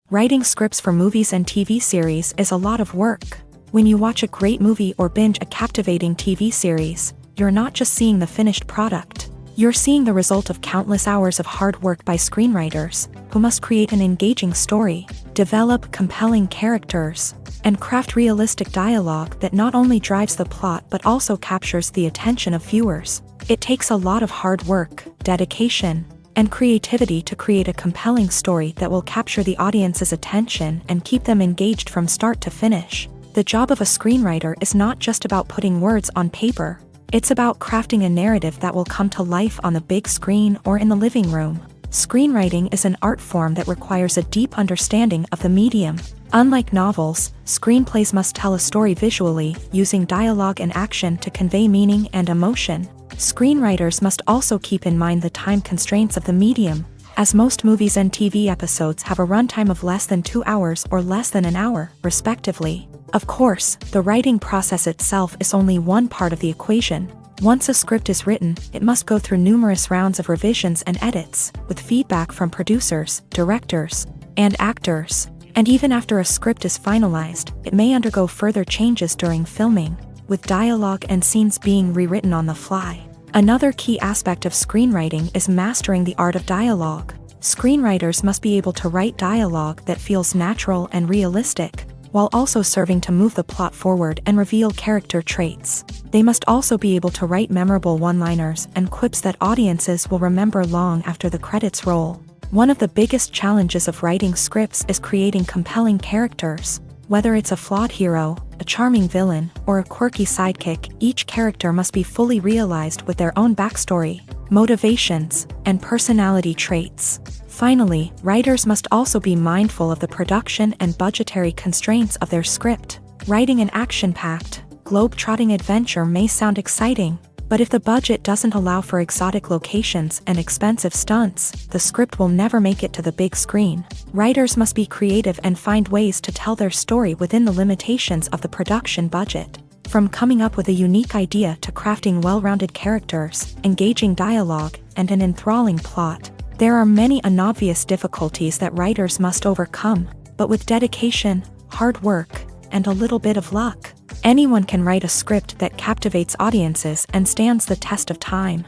Speaker 1: Writing scripts for movies and TV series is a lot of work. When you watch a great movie or binge a captivating TV series, you're not just seeing the finished product. You're seeing the result of countless hours of hard work by screenwriters, who must create an engaging story, develop compelling characters, and craft realistic dialogue that not only drives the plot but also captures the attention of viewers. It takes a lot of hard work, dedication, and creativity to create a compelling story that will capture the audience's attention and keep them engaged from start to finish. The job of a screenwriter is not just about putting words on paper. It's about crafting a narrative that will come to life on the big screen or in the living room. Screenwriting is an art form that requires a deep understanding of the medium. Unlike novels, screenplays must tell a story visually, using dialogue and action to convey meaning and emotion. Screenwriters must also keep in mind the time constraints of the medium, as most movies and TV episodes have a runtime of less than 2 hours or less than an hour, respectively. Of course, the writing process itself is only one part of the equation. Once a script is written, it must go through numerous rounds of revisions and edits, with feedback from producers, directors, and actors. And even after a script is finalized, it may undergo further changes during filming, with dialogue and scenes being rewritten on the fly. Another key aspect of screenwriting is mastering the art of dialogue. Screenwriters must be able to write dialogue that feels natural and realistic, while also serving to move the plot forward and reveal character traits. They must also be able to write memorable one-liners and quips that audiences will remember long after the credits roll. One of the biggest challenges of writing scripts is creating compelling characters. Whether it's a flawed hero, a charming villain, or a quirky sidekick, each character must be fully realized with their own backstory, motivations, and personality traits. Finally, writers must also be mindful of the production and budgetary constraints of their script. Writing an action-packed, globe-trotting adventure may sound exciting, but if the budget doesn't allow for exotic locations and expensive stunts, the script will never make it to the big screen. Writers must be creative and find ways to tell their story within the limitations of the production budget. From coming up with a unique idea to crafting well-rounded characters, engaging dialogue, and an enthralling plot, there are many unobvious difficulties that writers must overcome, but with dedication, hard work, and a little bit of luck, Anyone can write a script that captivates audiences and stands the test of time.